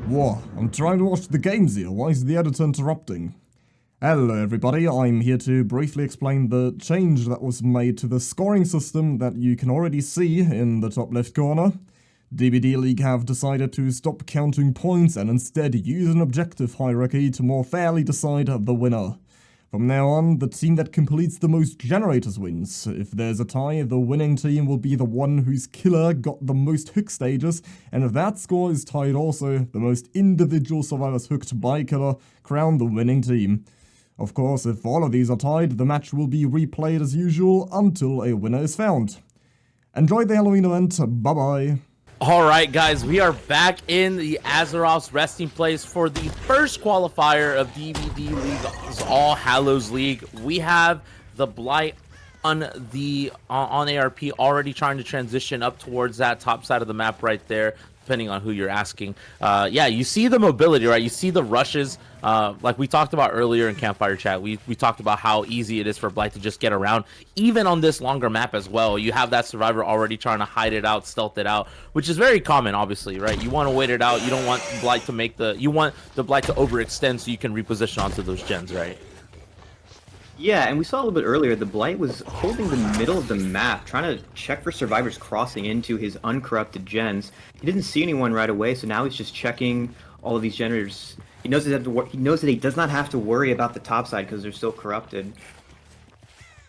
Whoa, I'm trying to watch the games here. Why is the editor interrupting? Hello everybody, I'm here to briefly explain the change that was made to the scoring system that you can already see in the top left corner. DBDLeague have decided to stop counting points and instead use an objective hierarchy to more fairly decide the winner. From now on, the team that completes the most generators wins. If there's a tie, the winning team will be the one whose killer got the most hook stages, and if that score is tied also, the most individual survivors hooked by killer crown the winning team. Of course, if all of these are tied, the match will be replayed as usual until a winner is found. Enjoy the Halloween event, bye bye. Alright guys, we are back in the Azeroth's resting place for the first qualifier of DBDLeague's All Hallows League. We have the Blight on ARP already trying to transition up towards that top side of the map right there, depending on who you're asking. Yeah, you see the mobility, right? You see the rushes. Like we talked about earlier in Campfire Chat, we talked about how easy it is for Blight to just get around, even on this longer map as well. You have that survivor already trying to hide it out, stealth it out, which is very common, obviously, right? You want to wait it out. You don't want Blight to make you want the Blight to overextend so you can reposition onto those gens, right? Yeah, and we saw a little bit earlier, the Blight was holding the middle of the map, trying to check for survivors crossing into his uncorrupted gens. He didn't see anyone right away, so now he's just checking all of these generators. He knows that he does not have to worry about the top side because they're still corrupted.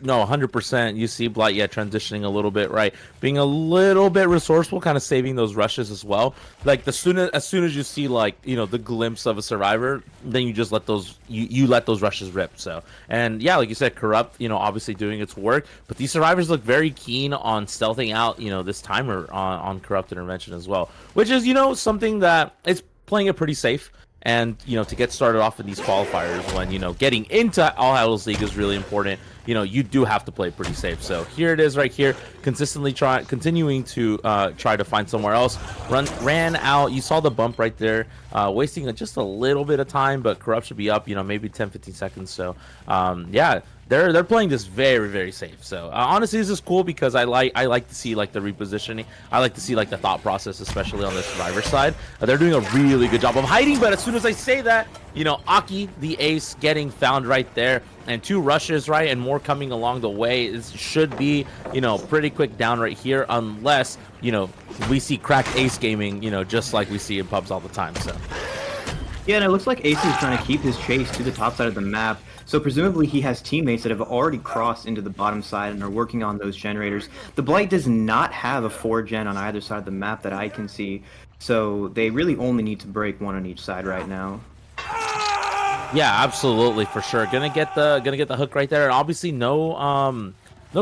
No, 100%. You see Blight, yeah, transitioning a little bit, right? Being a little bit resourceful, kind of saving those rushes as well. Like as soon as you see, like, you know, the glimpse of a survivor, then you just let those you let those rushes rip. So, and yeah, like you said, corrupt, you know, obviously doing its work, but these survivors look very keen on stealthing out, you know, this timer on corrupt intervention as well, which is, you know, something that is playing it pretty safe. And, you know, to get started off in these qualifiers when, you know, getting into All Hallows League is really important. You know, you do have to play pretty safe. So here it is right here, continuing to try to find somewhere else. Ran out. You saw the bump right there, wasting just a little bit of time, but corrupt should be up, you know, maybe 10-15 seconds. So, yeah. They're playing this very, very safe. So honestly, this is cool because I like to see like the repositioning. I like to see like the thought process, especially on the survivor side. They're doing a really good job of hiding. But as soon as I say that, you know, Aki, the ace, getting found right there, and 2 rushes, right, and more coming along the way. It should be, you know, pretty quick down right here, unless, you know, we see cracked ace gaming, you know, just like we see in pubs all the time. So. Yeah, and it looks like Ace is trying to keep his chase to the top side of the map. So presumably he has teammates that have already crossed into the bottom side and are working on those generators. The Blight does not have a 4-gen on either side of the map that I can see. So they really only need to break one on each side right now. Yeah, absolutely, for sure. Gonna get the hook right there, and obviously no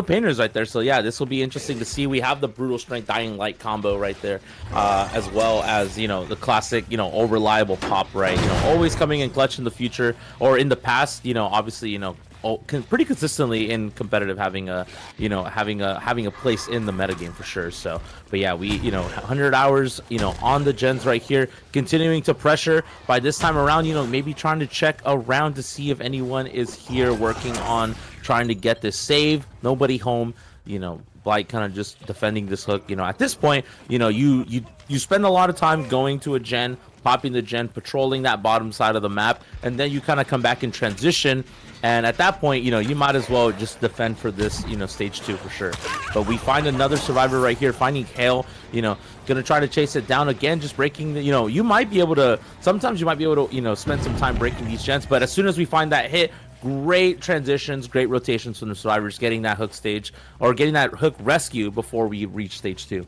painters right there. So yeah, this will be interesting to see. We have the brutal strength dying light combo right there, as well as, you know, the classic, you know, all reliable pop, right? You know, always coming in clutch in the future or in the past. You know, obviously, you know, pretty consistently in competitive having a place in the metagame for sure. So, but yeah, we, you know, 100 hours, you know, on the gens right here, continuing to pressure. By this time around, you know, maybe trying to check around to see if anyone is here working on trying to get this save. Nobody home, you know. Blight kind of just defending this hook. You know, at this point, you know, you spend a lot of time going to a gen, popping the gen, patrolling that bottom side of the map, and then you kind of come back in transition. And at that point, you know, you might as well just defend for this, you know, stage 2 for sure. But we find another survivor right here, finding Hale, you know, gonna try to chase it down again, just breaking the, you know, you might be able to, sometimes you might be able to, you know, spend some time breaking these gens, but as soon as we find that hit, great transitions, great rotations from the survivors, getting that hook stage, or getting that hook rescue before we reach stage 2.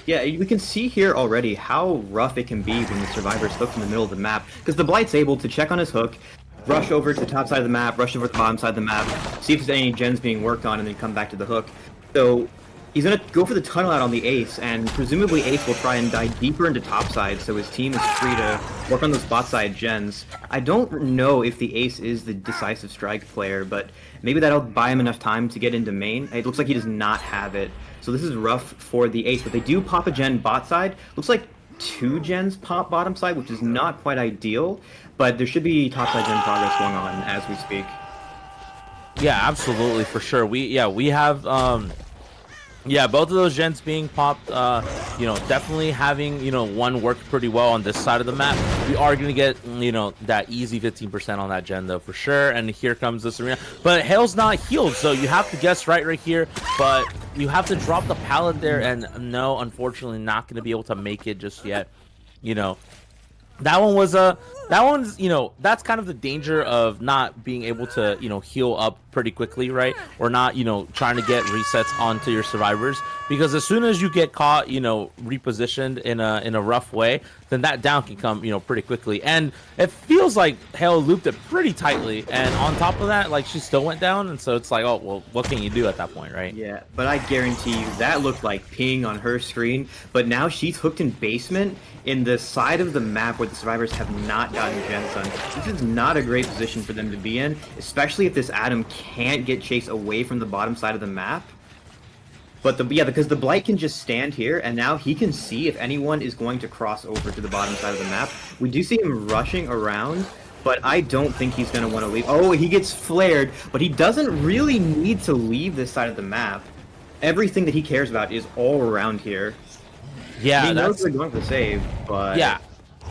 Yeah, we can see here already how rough it can be when the survivor's hooked in the middle of the map, because the Blight's able to check on his hook, rush over to the top side of the map, rush over to the bottom side of the map, see if there's any gens being worked on, and then come back to the hook. So he's going to go for the tunnel out on the ace, and presumably Ace will try and dive deeper into topside, so his team is free to work on those bot side gens. I don't know if the Ace is the decisive strike player, but maybe that'll buy him enough time to get into main. It looks like he does not have it, so this is rough for the Ace, but they do pop a gen bot side. Looks like 2 gens pop bottom side, which is not quite ideal, but there should be topside gen progress going on as we speak. Yeah, absolutely, for sure. We have Yeah, both of those gens being popped, you know, definitely having, you know, one work pretty well on this side of the map. We are going to get, you know, that easy 15% on that gen, though, for sure. And here comes this arena. But Hale's not healed, so you have to guess right here. But you have to drop the pallet there, and no, unfortunately, not going to be able to make it just yet. You know, that one was that one's, you know, that's kind of the danger of not being able to, you know, heal up pretty quickly, right? Or not, you know, trying to get resets onto your survivors, because as soon as you get caught, you know, repositioned in a rough way, then that down can come, you know, pretty quickly. And it feels like Hale looped it pretty tightly, and on top of that, like, she still went down, and so it's like, oh well, what can you do at that point, right? Yeah, but I guarantee you that looked like ping on her screen, but now she's hooked in basement in the side of the map where the survivors have not gotten gens done. This is not a great position for them to be in, especially if this Atom can't get chased away from the bottom side of the map. But because the Blight can just stand here, and now he can see if anyone is going to cross over to the bottom side of the map. We do see him rushing around, but I don't think he's going to want to leave. Oh, he gets flared, but he doesn't really need to leave this side of the map. Everything that he cares about is all around here. Yeah, he knows they're going for the save, but yeah,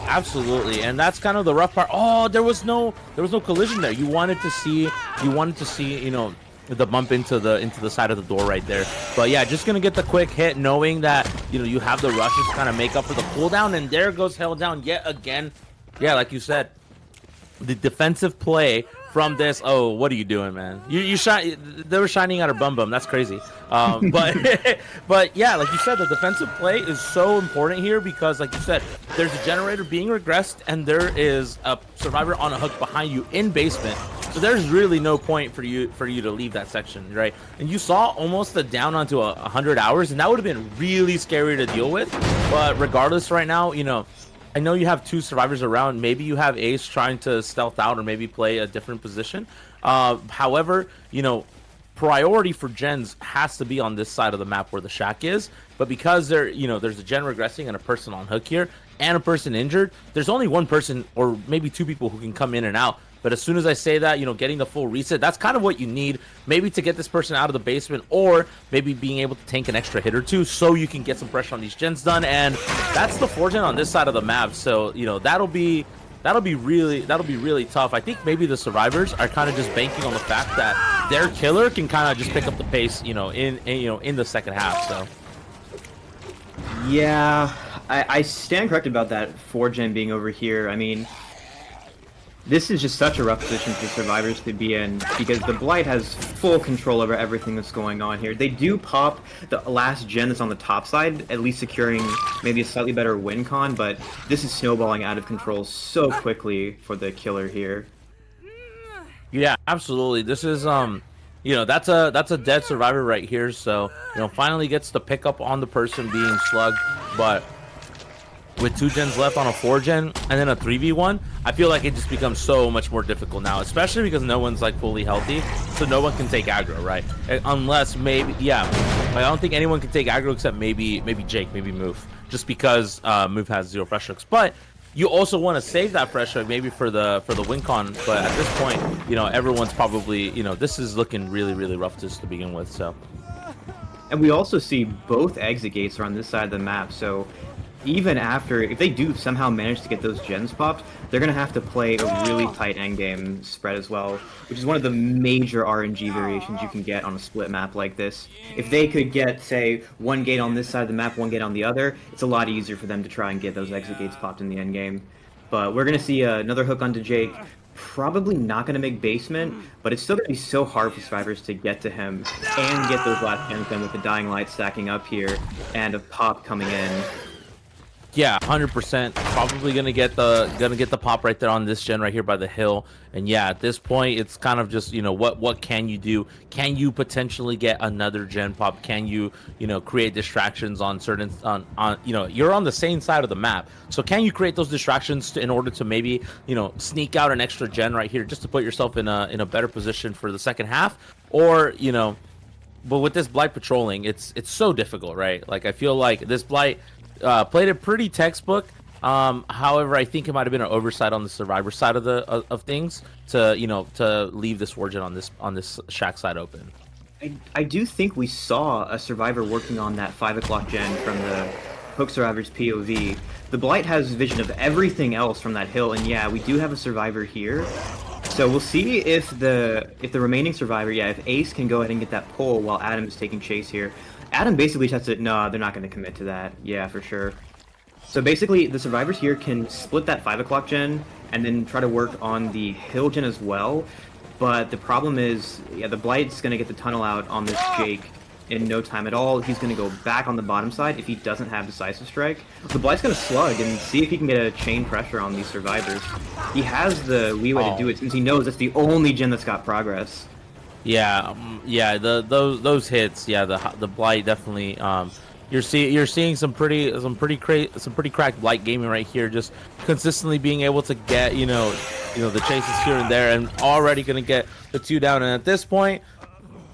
absolutely, and that's kind of the rough part. Oh, there was no collision there. You wanted to see, you know, the bump into the side of the door right there. But yeah, just gonna get the quick hit, knowing that, you know, you have the rushes to kind of make up for the cooldown, and there goes Hell down yet again. Yeah, like you said, the defensive play from this. Oh, what are you doing, man? You shine. They were shining at her bum bum. That's crazy. But but yeah, like you said, the defensive play is so important here, because, like you said, there's a generator being regressed, and there is a survivor on a hook behind you in basement. So there's really no point for you to leave that section, right? And you saw almost the down onto 100 hours, and that would have been really scary to deal with. But regardless, right now, you know, I know you have two survivors around. Maybe you have Ace trying to stealth out or maybe play a different position. However, you know, priority for gens has to be on this side of the map where the shack is. But because there's a gen regressing and a person on hook here and a person injured, there's only one person or maybe two people who can come in and out. But as soon as I say that, you know, getting the full reset, that's kind of what you need, maybe to get this person out of the basement, or maybe being able to tank an extra hit or two so you can get some pressure on these gens done. And that's the 4-gen on this side of the map. So, you know, that'll be really tough. I think maybe the survivors are kind of just banking on the fact that their killer can kind of just pick up the pace, you know, in the second half. So yeah, I stand corrected about that 4-gen being over here. I mean, this is just such a rough position for survivors to be in, because the Blight has full control over everything that's going on here. They do pop the last gen that's on the top side, at least securing maybe a slightly better win con, but this is snowballing out of control so quickly for the killer here. Yeah, absolutely. This is you know, that's a dead survivor right here. So, you know, finally gets the pickup on the person being slugged, but with 2 gens left on a 4-gen and then a 3v1, I feel like it just becomes so much more difficult now, especially because no one's like fully healthy, so no one can take aggro, right? Unless maybe, yeah, I don't think anyone can take aggro except maybe Jake, maybe Move, just because Move has 0 fresh hooks. But you also want to save that fresh hook maybe for the win con. But at this point, you know, everyone's probably, you know, this is looking really rough just to begin with. So, and we also see both exit gates are on this side of the map, so even after, if they do somehow manage to get those gens popped, they're going to have to play a really tight endgame spread as well, which is one of the major RNG variations you can get on a split map like this. If they could get, say, 1 gate on this side of the map, 1 gate on the other, it's a lot easier for them to try and get those exit gates popped in the endgame. But we're going to see another hook onto Jake. Probably not going to make basement, but it's still going to be so hard for survivors to get to him and get those last gens done with the dying light stacking up here and a pop coming in. yeah, 100%. Probably gonna get the pop right there on this gen right here by the hill. And yeah, at this point, it's kind of just, you know, what can you do? Can you potentially get another gen pop? Can you create distractions on certain on you're on the same side of the map, so can you create those distractions in order to maybe sneak out an extra gen right here just to put yourself in a better position for the second half? Or but with this Blight patrolling, it's so difficult, right? Like, I feel like this Blight played it pretty textbook. However, I think it might have been an oversight on the survivor side of things to leave this war gen on this shack side open. I do think we saw a survivor working on that 5 o'clock gen from the Hook Survivor's POV. The Blight has vision of everything else from that hill, and yeah, we do have a survivor here. So we'll see if the remaining survivor, if Ace can go ahead and get that pull while Adam is taking chase here. Adam basically just has to, no, they're not going to commit to that. Yeah, for sure. So basically, the survivors here can split that 5 o'clock gen and then try to work on the hill gen as well. But the problem is, the Blight's going to get the tunnel out on this Jake in no time at all. He's going to go back on the bottom side if he doesn't have Decisive Strike. The Blight's going to slug and see if he can get a chain pressure on these survivors. He has the leeway to do it since he knows that's the only gen that's got progress. Yeah, those hits, the Blight definitely. You're seeing some pretty cracked Blight gaming right here, just consistently being able to get the chases here and there, and already gonna get the 2 down. And at this point,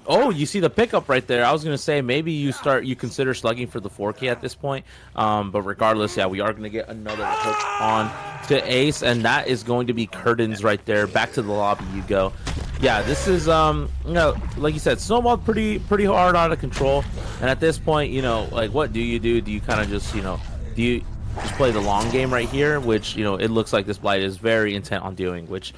oh, you see the pickup right there. I was gonna say maybe you consider slugging for the 4K at this point, but regardless, we are gonna get another hook on to Ace, and that is going to be curtains right there. Back to the lobby you go. Yeah, this is like you said, snowballed pretty hard out of control. And at this point, like, what do? Do you kind of just do you just play the long game right here, which it looks like this Blight is very intent on doing, which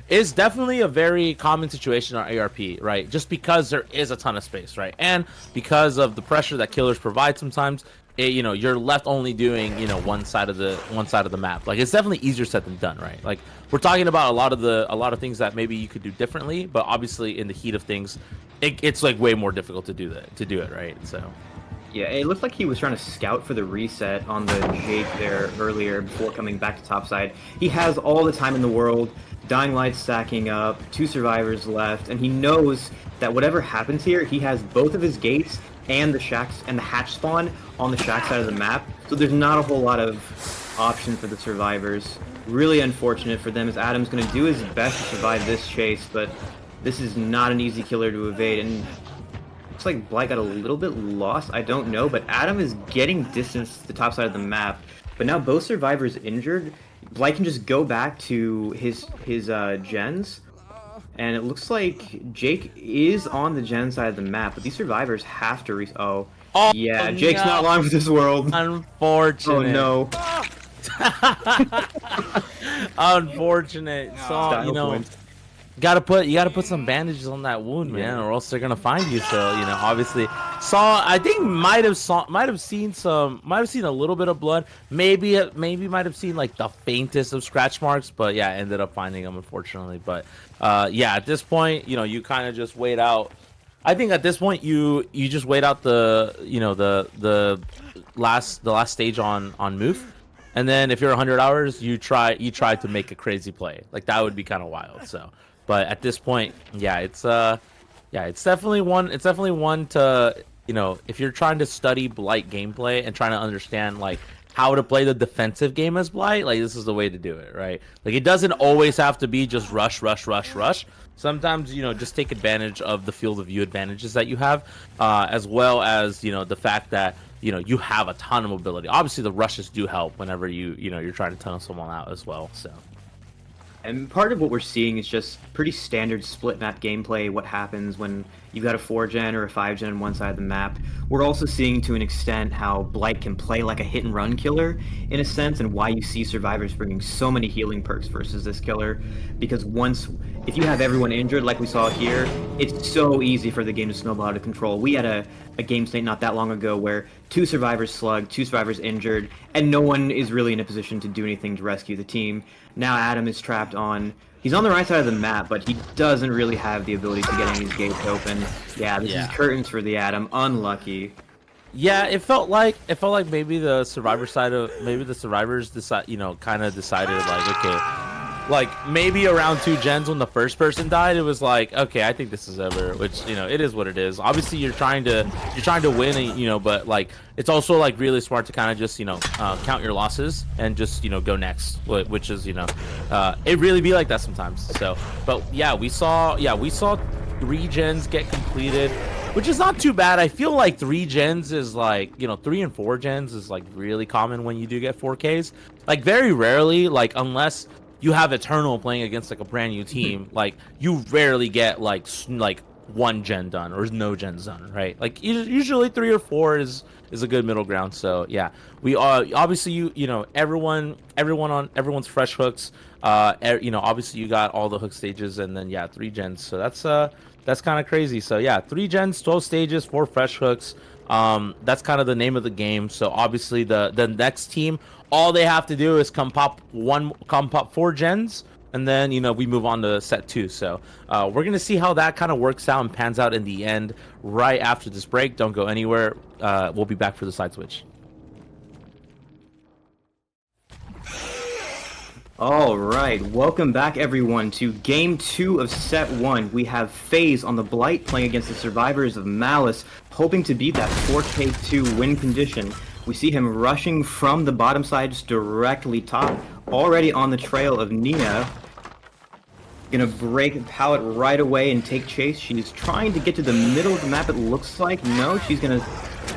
is definitely a very common situation on ARP, right? Just because there is a ton of space, right? And because of the pressure that killers provide sometimes, you're left only doing one side of the map. Like, it's definitely easier said than done, right? Like, we're talking about a lot of things that maybe you could do differently, but obviously in the heat of things, it's like way more difficult to do it, right? So yeah, it looked like he was trying to scout for the reset on the Jake there earlier before coming back to topside. He has all the time in the world. Dying Light stacking up, 2 survivors left, and he knows that whatever happens here, he has both of his gates and the shacks and the hatch spawn on the shack side of the map. So there's not a whole lot of option for the survivors. Really unfortunate for them, as Adam's going to do his best to survive this chase, but this is not an easy killer to evade. And looks like Blight got a little bit lost, I don't know, but Adam is getting distance to the top side of the map. But now both survivors injured. Blight can just go back to his gens. And it looks like Jake is on the gen side of the map, but these survivors have to Oh, yeah, Jake's not long for this world. Unfortunate. Oh no. Unfortunate. So, you gotta put some bandages on that wound, man, or else they're gonna find you. So obviously I think might have seen a little bit of blood, maybe might have seen like the faintest of scratch marks, but ended up finding them, unfortunately. But at this point, you kind of just wait out. I think at this point you just wait out the the last stage on move. And then if you're 100 hours, you try to make a crazy play. Like, that would be kind of wild. So, but at this point, it's definitely one to, if you're trying to study Blight gameplay and trying to understand like how to play the defensive game as Blight, like, this is the way to do it, right? Like, it doesn't always have to be just rush. Sometimes, just take advantage of the field of view advantages that you have, as well as, the fact that you have a ton of mobility. Obviously, the rushes do help whenever you're trying to tunnel someone out as well. So, and part of what we're seeing is just pretty standard split map gameplay. What happens when you've got a 4-gen or a 5-gen on one side of the map. We're also seeing, to an extent, how Blight can play like a hit and run killer in a sense, and why you see survivors bringing so many healing perks versus this killer. Because if you have everyone injured like we saw here, it's so easy for the game to snowball out of control. We had a game state not that long ago where 2 survivors slugged, 2 survivors injured, and no one is really in a position to do anything to rescue the team. Now Adam is trapped he's on the right side of the map, but he doesn't really have the ability to get any of these gates open. Yeah, this is curtains for the Adam. Unlucky. Yeah, it felt like maybe the survivors kind of decided like, okay, like maybe around 2 gens when the first person died, it was like, okay, I think this is over, which it is what it is. Obviously you're trying to win, and, but like it's also like really smart to kind of just count your losses and just go next, which is it really be like that sometimes. So, but we saw 3 gens get completed, which is not too bad. I feel like 3 gens is like 3 and 4 gens is like really common when you do get 4Ks. Like, very rarely, like, unless you have Eternal playing against like a brand new team, like you rarely get like one gen done or no gens done, right? Like usually 3 or 4 is a good middle ground. So yeah, we are obviously you know everyone's fresh hooks. You know, obviously you got all the hook stages, and then yeah, 3 gens. So that's kind of crazy. So yeah, 3 gens, 12 stages, 4 fresh hooks. That's kind of the name of the game. So obviously the next team, all they have to do is come pop 4 gens, and then you know we move on to set 2. So we're gonna see how that kind of works out and pans out in the end right after this break. Don't go anywhere. We'll be back for the side switch. All right, welcome back everyone to game 2 of set 1. We have FaZe on the Blight playing against the survivors of Malice, hoping to beat that 4K2 win condition. We see him rushing from the bottom side just directly top, already on the trail of Nia. Gonna break pallet right away and take chase. She's trying to get to the middle of the map, it looks like. No, she's gonna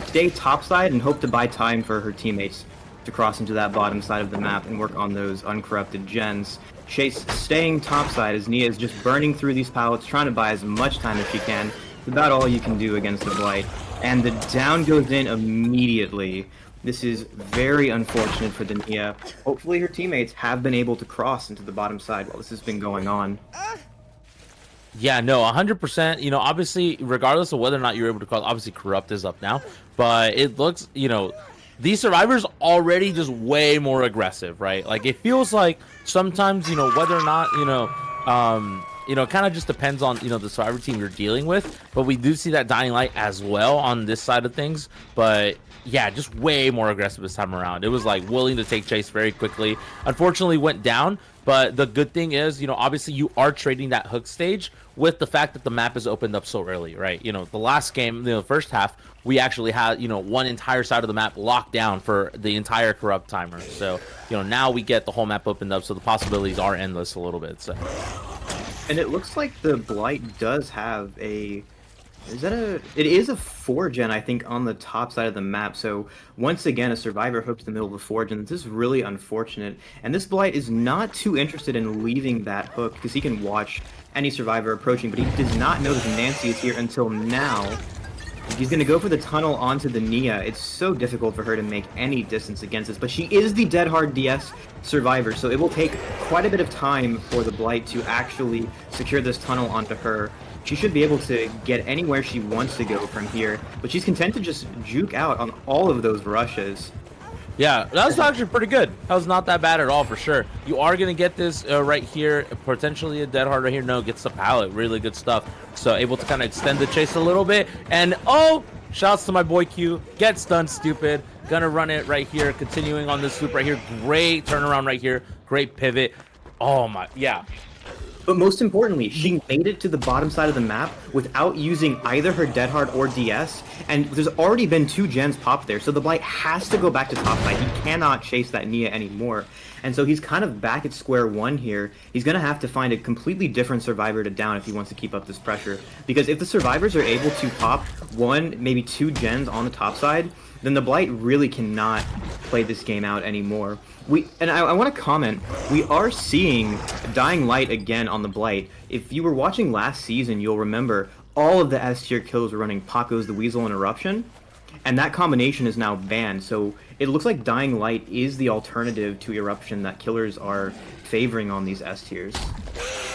stay topside and hope to buy time for her teammates to cross into that bottom side of the map and work on those uncorrupted gens. Chase staying topside as Nia is just burning through these pallets, trying to buy as much time as she can. It's about all you can do against the Blight. And the down goes in immediately. This is very unfortunate for the Nia. Hopefully her teammates have been able to cross into the bottom side while this has been going on. Yeah, no, 100%. You know, obviously, regardless of whether or not you're able to cross, obviously Corrupt is up now, but it looks, you know, these survivors already just way more aggressive, right? Like it feels like sometimes, you know, whether or not, you know, it kind of just depends on, you know, the survivor team you're dealing with, but we do see that Dying Light as well on this side of things. But yeah, just way more aggressive this time around. It was like willing to take chase very quickly. Unfortunately went down, but the good thing is, you know, obviously you are trading that hook stage with the fact that the map is opened up so early, right? You know, the last game, you know, the first half, we actually had, you know, one entire side of the map locked down for the entire corrupt timer. So, you know, now we get the whole map opened up, so the possibilities are endless a little bit. So, and it looks like the Blight does have a... It is a 4-gen, I think, on the top side of the map. So once again, a survivor hooks the middle of the 4-gen. This is really unfortunate. And this Blight is not too interested in leaving that hook because he can watch any survivor approaching, but he does not know that Nancy is here until now. He's going to go for the tunnel onto the Nia. It's so difficult for her to make any distance against this, but she is the dead hard DS survivor, so it will take quite a bit of time for the Blight to actually secure this tunnel onto her. She should be able to get anywhere she wants to go from here, but she's content to just juke out on all of those rushes. yeah, that was actually pretty good. That was not that bad at all, for sure. You are going to get this right here, potentially a dead hard right here. No, gets the pallet. Really good stuff. So able to kind of extend the chase a little bit. And, oh, shouts to my boy Q. Gets done, stupid. Gonna run it right here. Continuing on this loop right here. Great turnaround right here. Great pivot. Oh, my. Yeah. But most importantly, she made it to the bottom side of the map without using either her dead hard or DS, and there's already been 2 gens popped there, so the Blight has to go back to top side. He cannot chase that Nia anymore, and so he's kind of back at square one here. He's going to have to find a completely different survivor to down if he wants to keep up this pressure, because if the survivors are able to pop 1, maybe 2 gens on the top side, then the Blight really cannot play this game out anymore. I want to comment, we are seeing Dying Light again on the Blight. If you were watching last season, you'll remember all of the S tier kills were running Paco's the Weasel and Eruption, and that combination is now banned. So it looks like Dying Light is the alternative to Eruption that killers are favoring on these S tiers.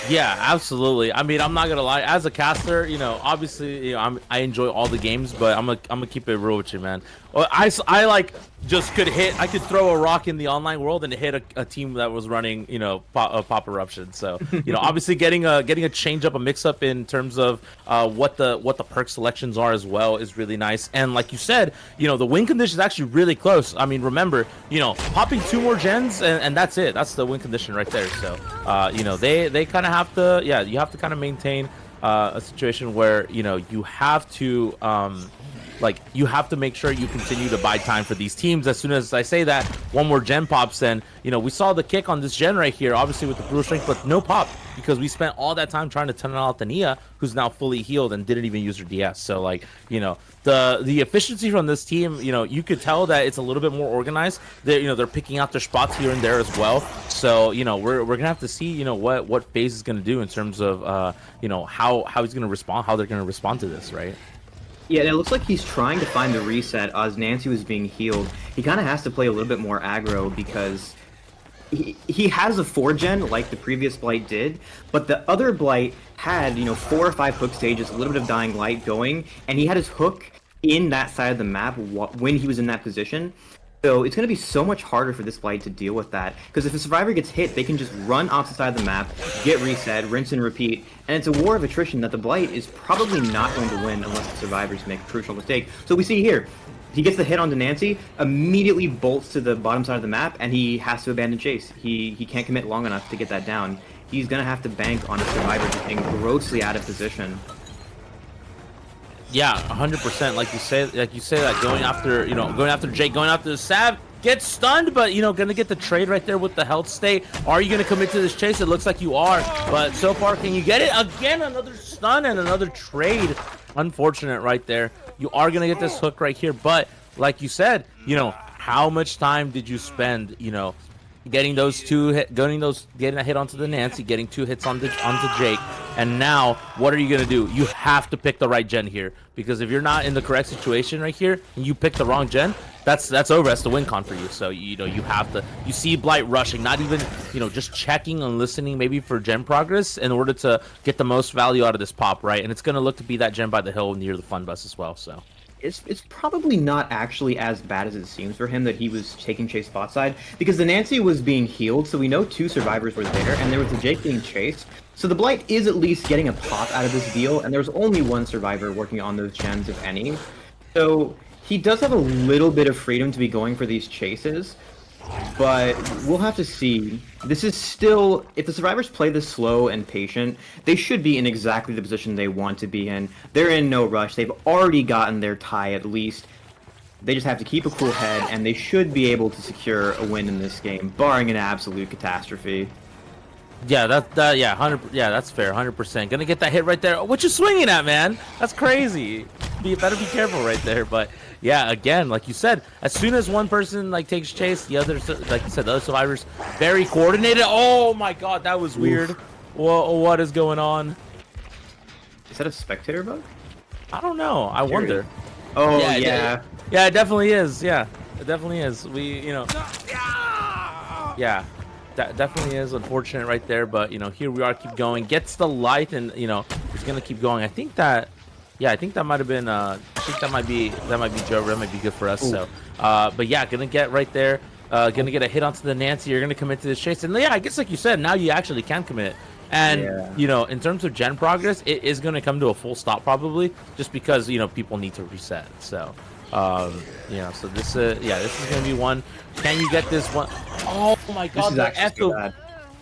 Yeah, absolutely. I mean, I'm not gonna lie. As a caster, you know, obviously, you know, I enjoy all the games, but I'm gonna keep it real with you, man. Well, I like just could hit. I could throw a rock in the online world and hit a team that was running, you know, pop eruption. So, you know, obviously getting a change up, a mix up in terms of what the perk selections are as well is really nice. And like you said, you know, the win condition is actually really close. I mean, remember, you know, popping 2 more gens and that's it. That's the win condition right there. So, you know, they kind of have to, yeah, you have to kind of maintain a situation where, you know, you have to like you have to make sure you continue to buy time for these teams. As soon as I say that, one more gen pops in. You know, we saw the kick on this gen right here, obviously with the brutal strength, but no pop because we spent all that time trying to tunnel out the Nia, who's now fully healed and didn't even use her DS. So like, you know, the efficiency from this team, you know, you could tell that it's a little bit more organized. They're, you know, they're picking out their spots here and there as well. So, you know, we're gonna have to see, you know, what FaZe is gonna do in terms of you know, how he's gonna respond, how they're gonna respond to this, right? Yeah, and it looks like he's trying to find the reset as Nancy was being healed. He kind of has to play a little bit more aggro because he has a 4-gen like the previous Blight did, but the other Blight had, you know, 4 or 5 hook stages, a little bit of Dying Light going, and he had his hook in that side of the map when he was in that position. So it's going to be so much harder for this Blight to deal with that, because if a survivor gets hit, they can just run opposite side of the map, get reset, rinse and repeat, and it's a war of attrition that the Blight is probably not going to win unless the survivors make a crucial mistake. So we see here, he gets the hit onto Nancy, immediately bolts to the bottom side of the map, and he has to abandon chase. He can't commit long enough to get that down. He's going to have to bank on a survivor just being grossly out of position. Yeah, 100%. Like you say that going after, you know, going after Jake, going after the Sav, gets stunned, but you know, gonna get the trade right there with the health state. Are you gonna commit to this chase? It looks like you are, but so far, can you get it? Again, another stun and another trade. Unfortunate right there. You are gonna get this hook right here, but like you said, you know, how much time did you spend, you know, getting those getting a hit onto the Nancy, getting 2 hits onto Jake, and now what are you gonna do? You have to pick the right gen here, because if you're not in the correct situation right here and you pick the wrong gen, that's over. That's the win con for you. So you know, you have to. You see Blight rushing, not even, you know, just checking and listening maybe for gen progress in order to get the most value out of this pop, right? And it's gonna look to be that gen by the hill near the fun bus as well. So. It's probably not actually as bad as it seems for him that he was taking chase bot side, because the Nancy was being healed, so we know 2 survivors were there, and there was the Jake being chased. So the Blight is at least getting a pop out of this deal, and there's only 1 survivor working on those gems, if any. So he does have a little bit of freedom to be going for these chases, but we'll have to see. This is still, if the survivors play this slow and patient, they should be in exactly the position they want to be in. They're in no rush. They've already gotten their tie at least. They just have to keep a cool head, and they should be able to secure a win in this game, barring an absolute catastrophe. Yeah, yeah, 100. Yeah, that's fair. 100%. Gonna get that hit right there. What you swinging at, man? That's crazy. You better be careful right there. But yeah, again, like you said, as soon as one person like takes chase, the other, like you said, the other survivors very coordinated. Oh my God, that was weird. What is going on? Is that a spectator bug? I don't know. I wonder. Oh yeah. Yeah, it definitely is. Yeah, it definitely is. We, you know. Yeah. That definitely is unfortunate right there, but you know, here we are, keep going, gets the light, and you know, he's gonna keep going. I think that, yeah, I think that might have been, I think that might be Joe. That might be good for us. Ooh. So, but yeah, gonna get right there, gonna get a hit onto the Nancy. You're gonna commit to this chase, and yeah, I guess like you said, now you actually can commit. And you know, in terms of gen progress, it is gonna come to a full stop probably, just because you know people need to reset. So. You know, so this yeah, this is gonna be one. Can you get this one? Oh my God, the FOB,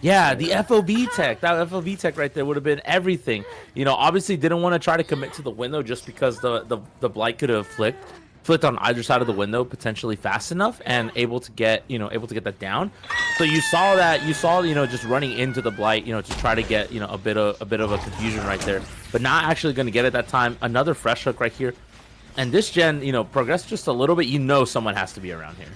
yeah, the FOB tech, that FOB tech right there would have been everything. You know, obviously didn't want to try to commit to the window just because the Blight could have flicked on either side of the window potentially fast enough and able to get that down. So you saw you know, just running into the Blight, you know, to try to get, you know, a bit of a confusion right there, but not actually going to get it that time. Another fresh hook right here. And this gen, you know, progressed just a little bit. You know someone has to be around here.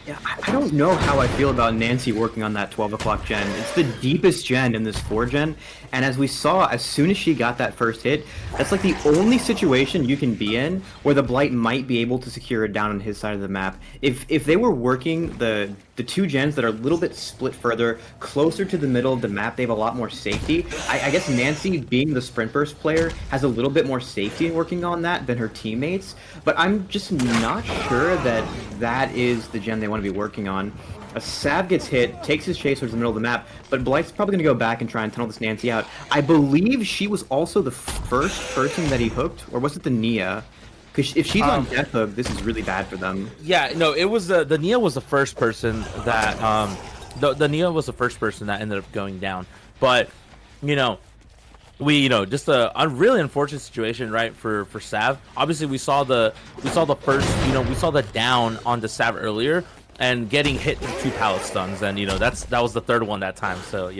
Yeah, I don't know how I feel about Nancy working on that 12 o'clock gen. It's the deepest gen in this 4 gen, and as we saw, as soon as she got that first hit, that's like the only situation you can be in where the Blight might be able to secure it down on his side of the map. If they were working the 2 gens that are a little bit split further, closer to the middle of the map, they have a lot more safety. I guess Nancy, being the sprint burst player, has a little bit more safety in working on that than her teammates, but I'm just not sure that that is the gen they want to be working on. A Sav gets hit, takes his chase towards the middle of the map, but Blight's probably going to go back and try and tunnel this Nancy out. I believe she was also the first person that he hooked, or was it the Nia? Because if she's on death hook, this is really bad for them. Yeah, no, it was the Nia was the first person that the Nia was the first person that ended up going down. But you know, just a really unfortunate situation, right, for Sav. Obviously, we saw the first, we saw the down onto Sav earlier and getting hit with 2 pallet stuns, and that was the third one that time. So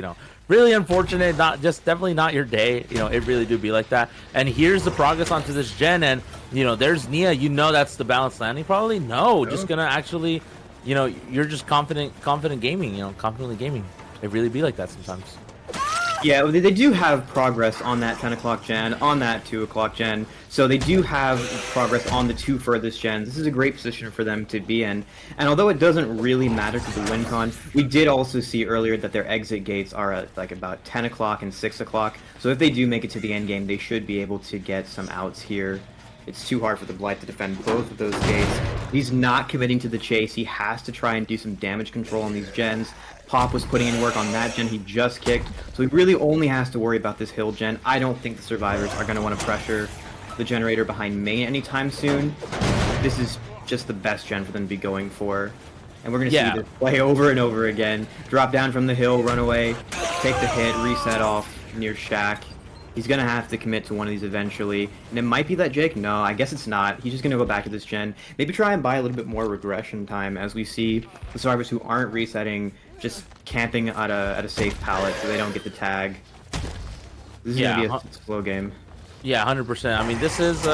really unfortunate. Definitely not your day. It really do be like that. And here's the progress onto this gen, and there's Nia. That's the balanced landing. Probably no, just gonna actually, you're just confident gaming. Confidently gaming. It really be like that sometimes. Yeah, they do have progress on that 10 o'clock gen, on that 2 o'clock gen, so they do have progress on the 2 furthest gens. This is a great position for them to be in, and although it doesn't really matter to the win con, we did also see earlier that their exit gates are at like about 10 o'clock and 6 o'clock, so if they do make it to the end game, they should be able to get some outs here. It's too hard for the Blight to defend both of those gates. He's not committing to the chase. He has to try and do some damage control on these gens. Pop was putting in work on that gen he just kicked, so he really only has to worry about this hill gen. I don't think the survivors are going to want to pressure the generator behind main anytime soon. This is just the best gen for them to be going for. And we're going to see this play over and over again. Drop down from the hill, run away, take the hit, reset off near Shack. He's going to have to commit to one of these eventually. And it might be that Jake. No, I guess it's not. He's just going to go back to this gen. Maybe try and buy a little bit more regression time as we see the survivors who aren't resetting just camping at a safe pallet so they don't get the tag. This is going to be a slow game. Yeah, 100%. I mean, this is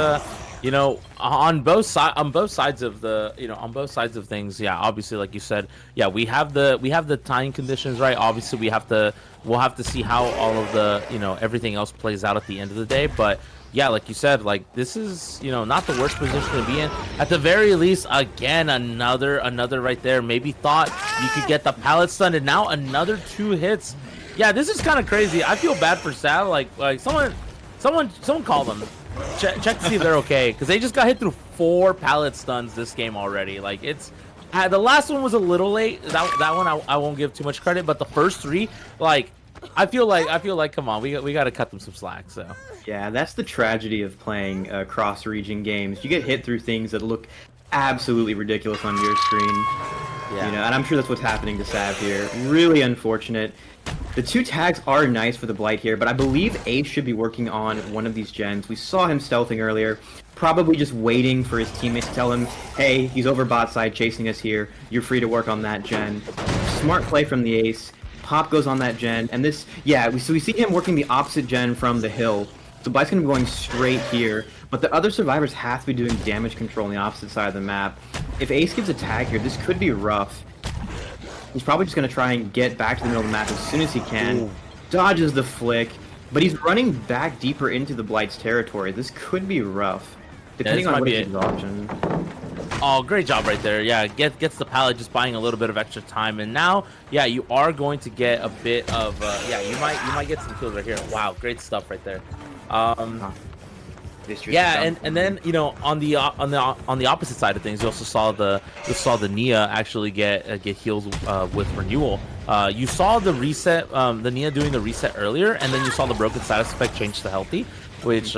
on both sides of the on both sides of things. Yeah, obviously, like you said, yeah, we have the time conditions, right? Obviously, we'll have to see how all of the everything else plays out at the end of the day. But yeah, like you said, like this is not the worst position to be in. At the very least, again, another right there. Maybe thought you could get the pallet stun, and now another 2 hits. Yeah, this is kind of crazy. I feel bad for Sal. Like someone call them. Check to see if they're okay, because they just got hit through 4 pallet stuns this game already. Like it's the last one was a little late. That one I won't give too much credit, but the first 3, like I feel like come on, we got to cut them some slack. So yeah, that's the tragedy of playing cross-region games. You get hit through things that look absolutely ridiculous on your screen. Yeah, and I'm sure that's what's happening to Sav here. Really unfortunate. The 2 tags are nice for the Blight here, but I believe Ace should be working on one of these gens. We saw him stealthing earlier, probably just waiting for his teammates to tell him, hey, he's over bot side chasing us here. You're free to work on that gen. Smart play from the Ace. Pop goes on that gen, and this, so we see him working the opposite gen from the hill. So Blight's going to be going straight here, but the other survivors have to be doing damage control on the opposite side of the map. If Ace gives a tag here, this could be rough. He's probably just going to try and get back to the middle of the map as soon as he can. Ooh. Dodges the flick, but he's running back deeper into the Blight's territory. This could be rough, depending on what his option. Oh, great job right there. Yeah, gets the pallet, just buying a little bit of extra time. And now, yeah, you are going to get a bit of, you might get some kills right here. Wow, great stuff right there. Yeah, and then on the opposite side of things, you also saw the Nia actually get heals with renewal. You saw the reset, the Nia doing the reset earlier, and then you saw the broken status effect change to healthy, which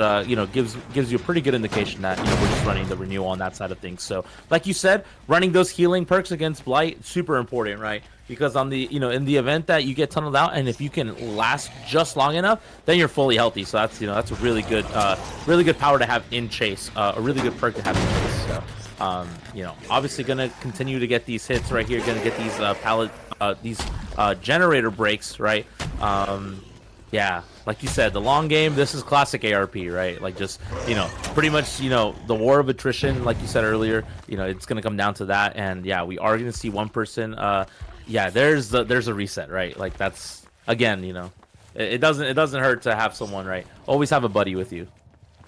gives you a pretty good indication that we're just running the renewal on that side of things. So like you said, running those healing perks against Blight, super important, right? Because on the in the event that you get tunneled out, and if you can last just long enough, then you're fully healthy. So that's that's a really good power to have in chase, a really good perk to have in chase. So obviously gonna continue to get these hits right here, gonna get these these generator breaks, right? Yeah, like you said, the long game, this is classic ARP, right? Like just, pretty much, the war of attrition, like you said earlier, it's going to come down to that. And yeah, we are going to see one person. Yeah, there's a reset, right? Like that's, again, it doesn't hurt to have someone, right? Always have a buddy with you.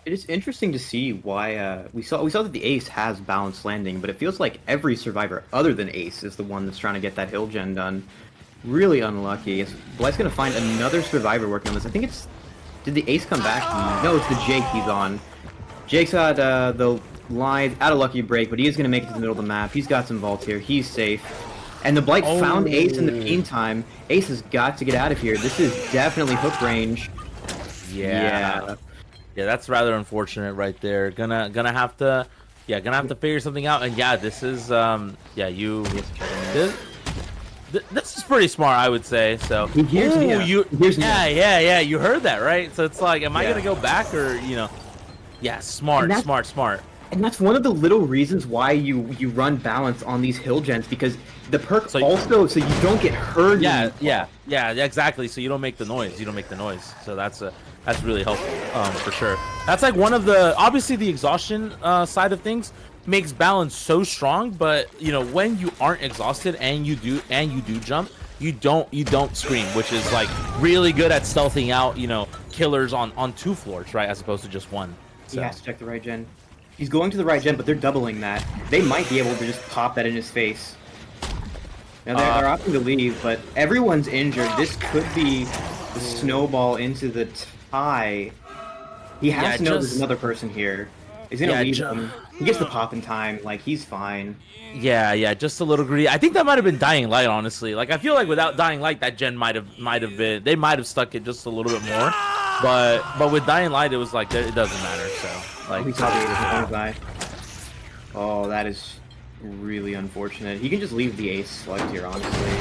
It is interesting to see why we saw that the Ace has balanced landing, but it feels like every survivor other than Ace is the one that's trying to get that hill gen done. Really unlucky. Blight's gonna find another survivor working on this. I think it's... Did the Ace come back? No, it's the Jake he's on. Jake's at the line, at a lucky break, but he is gonna make it to the middle of the map. He's got some vaults here. He's safe. And the Blight found Ace in the meantime. Ace has got to get out of here. This is definitely hook range. Yeah, that's rather unfortunate right there. Gonna have to figure something out. And yeah, this is This is pretty smart, I would say. So, Here's Nia. yeah. You heard that, right? So it's like, am I gonna go back or Yeah, smart. And that's one of the little reasons why you run balance on these hill gens, because the perk so you don't get hurt. Yeah, exactly. So you don't make the noise. So that's really helpful, for sure. That's like one of the, obviously the exhaustion side of things makes balance so strong, but when you aren't exhausted and you do jump, you don't scream, which is like really good at stealthing out killers on 2 floors, right, as opposed to just 1. So. He has to check the right gen. He's going to the right gen, but they're doubling that. They might be able to just pop that in his face. Now they're opting to leave, but everyone's injured. This could be the snowball into the tie. He has to know there's another person here. He's gonna leave him. He gets the pop in time. Like, he's fine. Yeah, just a little greedy. I think that might have been Dying Light, honestly. Like, I feel like without Dying Light, that gen might have been. They might have stuck it just a little bit more. But with Dying Light, it was like it doesn't matter. So like, he saw the guy. Oh, that is really unfortunate. He can just leave the ace select here, honestly.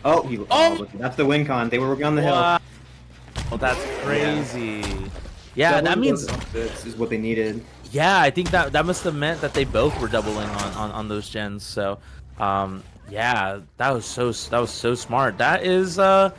Oh, that's the win con. They were working on the hill. Oh, that's crazy. Yeah, that means this is what they needed. Yeah, I think that must have meant that they both were doubling on those gens. So, yeah, that was so smart. That is, the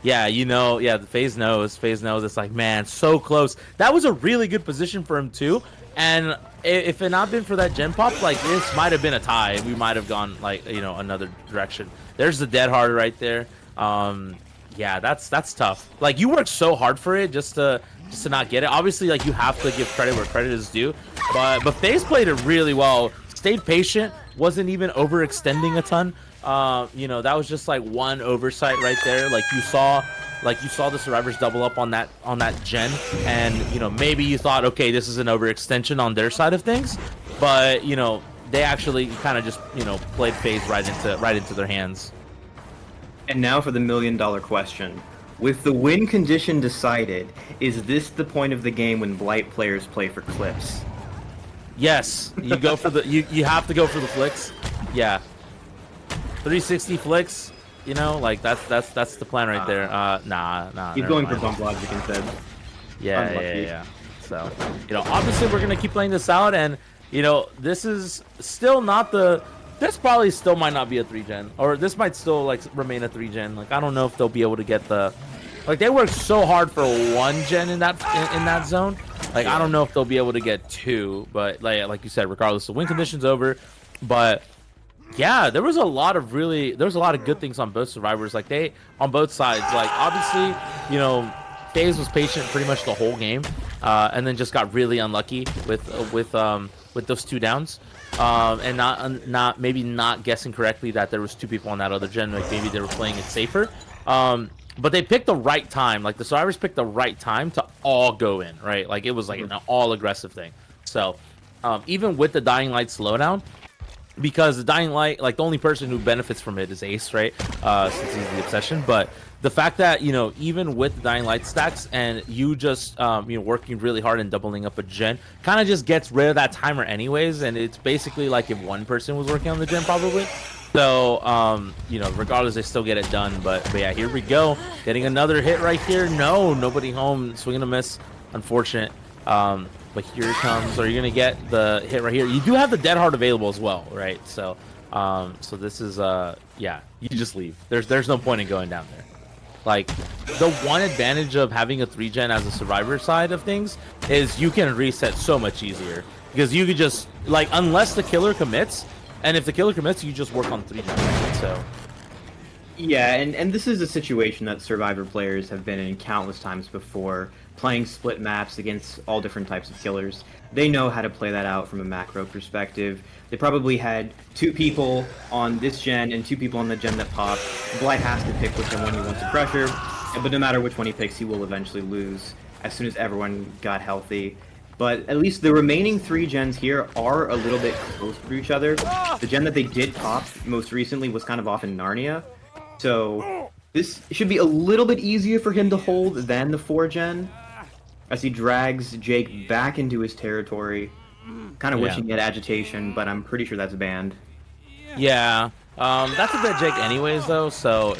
FaZe knows. It's like, man, so close. That was a really good position for him too. And if it not been for that gen pop, like, this might have been a tie. We might have gone like another direction. There's the dead hard right there. Yeah, that's tough. Like, you worked so hard for it just to not get it. Obviously, like, you have to give credit where credit is due. But FaZe played it really well. Stayed patient. Wasn't even overextending a ton. That was just like one oversight right there. Like you saw the survivors double up on that gen, and maybe you thought, okay, this is an overextension on their side of things, but they actually kind of just played FaZe right into their hands. And now for the $1 million question. With the win condition decided, is this the point of the game when Blight players play for clips? Yes, you go for the you have to go for the flicks. Yeah, 360 flicks. Like that's the plan right there. Nah. He's going for bump logic instead. Yeah. So obviously we're gonna keep playing this out, and this is still not the. This probably still might not be a 3-gen, or this might still like remain a 3-gen. Like, I don't know if they'll be able to get the, like, they worked so hard for 1-gen in that zone. Like, I don't know if they'll be able to get 2, but like you said, regardless, the win condition's over. But yeah, there was a lot of good things on both survivors. Like, on both sides. Like, obviously, FaZe was patient pretty much the whole game, and then just got really unlucky with those 2 downs. And not guessing correctly that there was 2 people on that other gen. Like, maybe they were playing it safer. But they picked the right time. Like, the survivors picked the right time to all go in, right? Like, it was like an all aggressive thing. So even with the Dying Light slowdown, because the Dying Light, like, the only person who benefits from it is Ace, right? Since he's the obsession. But the fact that even with the Dying Light stacks and you just working really hard and doubling up a gen kind of just gets rid of that timer anyways, and it's basically like if one person was working on the gen probably. So regardless, they still get it done. But yeah, here we go, getting another hit right here. Nobody home, swing and a miss, unfortunate. But here it comes. Are you gonna get the hit right here? You do have the dead hard available as well, right? So so this is yeah, you just leave. There's no point in going down there. Like, the one advantage of having a 3-gen as a survivor side of things is you can reset so much easier, because you could just, like, unless the killer commits, and if the killer commits, you just work on 3-gen, right? So yeah, and this is a situation that survivor players have been in countless times before, playing split maps against all different types of killers. They know how to play that out from a macro perspective. They probably had 2 people on this gen and 2 people on the gen that popped. Blight has to pick which one he wants to pressure, but no matter which one he picks, he will eventually lose as soon as everyone got healthy. But at least the remaining 3 gens here are a little bit close to each other. The gen that they did pop most recently was kind of off in Narnia, so this should be a little bit easier for him to hold than the 4-gen, as he drags Jake back into his territory. Kind of wishing he had agitation, but I'm pretty sure that's banned. Yeah, That's a bit Jake anyways though, so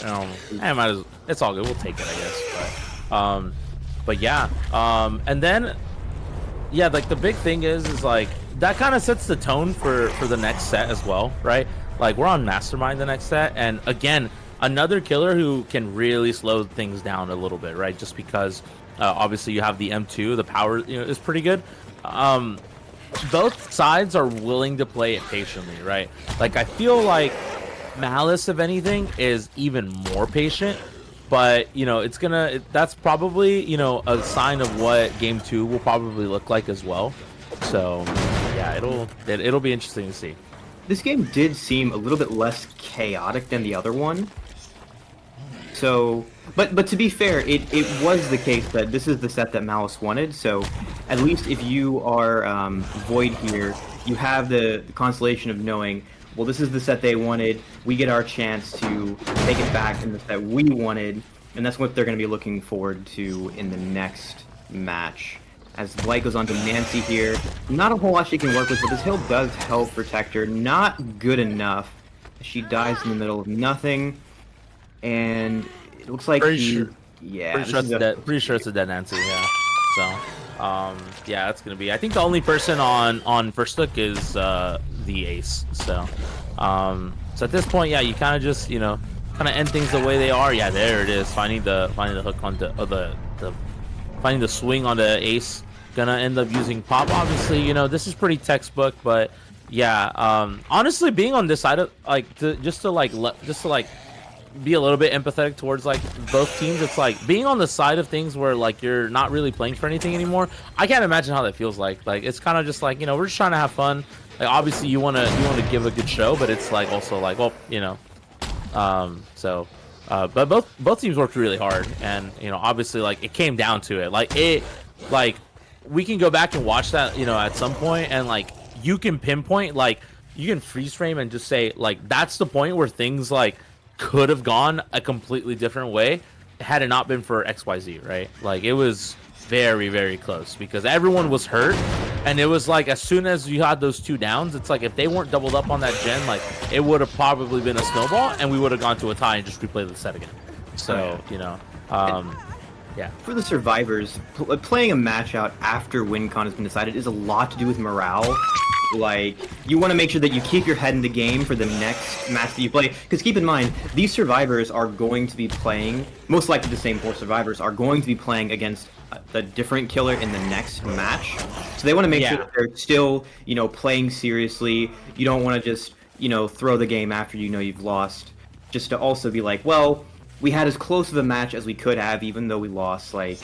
I might as it's all good. We'll take it, I guess. But yeah. And then yeah, like the big thing is like that kind of sets the tone for the next set as well, right? Like we're on Mastermind the next set, and again, another killer who can really slow things down a little bit, right? Just because obviously you have the M2, the power, is pretty good. Both sides are willing to play it patiently, right? Like I feel like Malice, if anything, is even more patient, but that's probably a sign of what game 2 will probably look like as well. So yeah, it'll be interesting to see. This game did seem a little bit less chaotic than the other one. So, but to be fair, it was the case that this is the set that Malice wanted. So, at least if you are Void here, you have the consolation of knowing, well, this is the set they wanted. We get our chance to take it back in the set we wanted, and that's what they're going to be looking forward to in the next match. As Blight goes on to Nancy here, not a whole lot she can work with, but this hill does help protect her. Not good enough. She dies in the middle of nothing, and it looks like pretty sure it's a dead Nancy. Yeah. So, yeah, that's gonna be. I think the only person on first look is the ace. So, so at this point, yeah, you kind of just kind of end things the way they are. Yeah, there it is. Finding the hook on finding the swing on the ace. Gonna end up using pop. Obviously, this is pretty textbook, but yeah, honestly, being on this side of just to be a little bit empathetic towards like both teams. It's like being on the side of things where like you're not really playing for anything anymore. I can't imagine how that feels like. Like it's kind of just like we're just trying to have fun. Like obviously you want to give a good show, but it's like also like but both teams worked really hard, and obviously like it came down to it. Like we can go back and watch that at some point, and like you can pinpoint, like you can freeze frame and just say like that's the point where things like could have gone a completely different way had it not been for XYZ, right? Like it was very, very close because everyone was hurt, and it was like as soon as you had those two downs, it's like if they weren't doubled up on that gen, like it would have probably been a snowball, and we would have gone to a tie and just replay the set again. So yeah. For the survivors, playing a match out after WinCon has been decided is a lot to do with morale. Like, you want to make sure that you keep your head in the game for the next match that you play. Because keep in mind, these survivors are going to be playing, most likely the same 4 survivors, are going to be playing against a different killer in the next match. So they want to make sure that they're still, playing seriously. You don't want to just, throw the game after you've lost. Just to also be like, well, we had as close of a match as we could have, even though we lost. Like,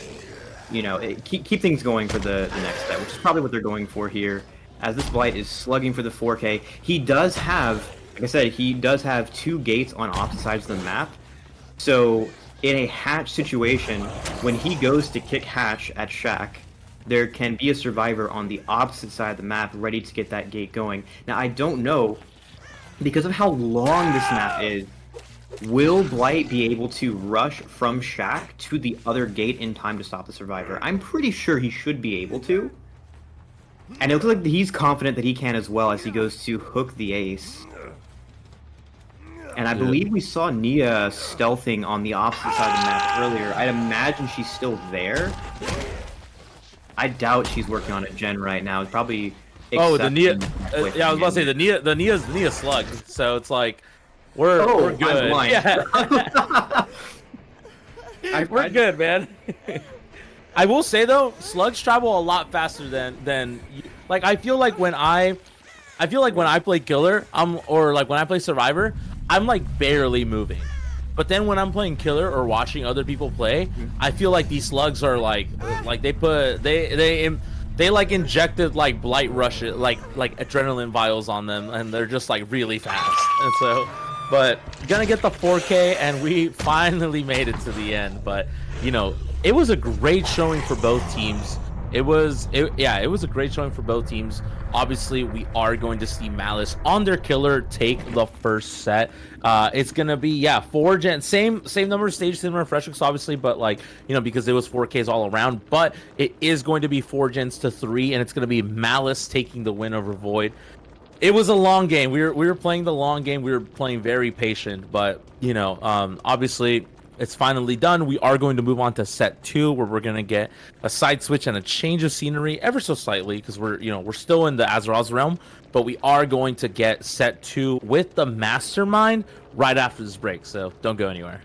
keep things going for the next set, which is probably what they're going for here. As this Blight is slugging for the 4K, he does have, like I said, he does have 2 gates on opposite sides of the map. So in a hatch situation, when he goes to kick hatch at Shack, there can be a survivor on the opposite side of the map ready to get that gate going. Now I don't know, because of how long this map is, will Blight be able to rush from Shack to the other gate in time to stop the survivor? I'm pretty sure he should be able to. And it looks like he's confident that he can as well as he goes to hook the ace. And I believe we saw Nia stealthing on the opposite side of the map earlier. I'd imagine she's still there. I doubt she's working on a gen right now. It's probably the Nia. Yeah, I was about to say the Nia slug. So it's like we're good. Yeah. We're good, man. I will say though, slugs travel a lot faster than like I feel like when I play killer, or like when I play survivor, I'm like barely moving. But then when I'm playing killer or watching other people play, I feel like these slugs are like they like injected like blight rush like adrenaline vials on them, and they're just like really fast. And so, but gonna get the 4K, and we finally made it to the end. But it was a great showing for both teams. It was a great showing for both teams. Obviously, we are going to see Malice on their killer take the first set. It's gonna be 4 gens, same number of stages, same number of refreshments, obviously, but like because it was 4Ks all around. But it is going to be 4 gens to 3, and it's gonna be Malice taking the win over Void. It was a long game. We were playing the long game. We were playing very patient, but you know, obviously it's finally done. We are going to move on to set 2, where we're gonna get a side switch and a change of scenery, ever so slightly, because we're still in the Azeroth's realm, but we are going to get set 2 with the Mastermind right after this break. So don't go anywhere.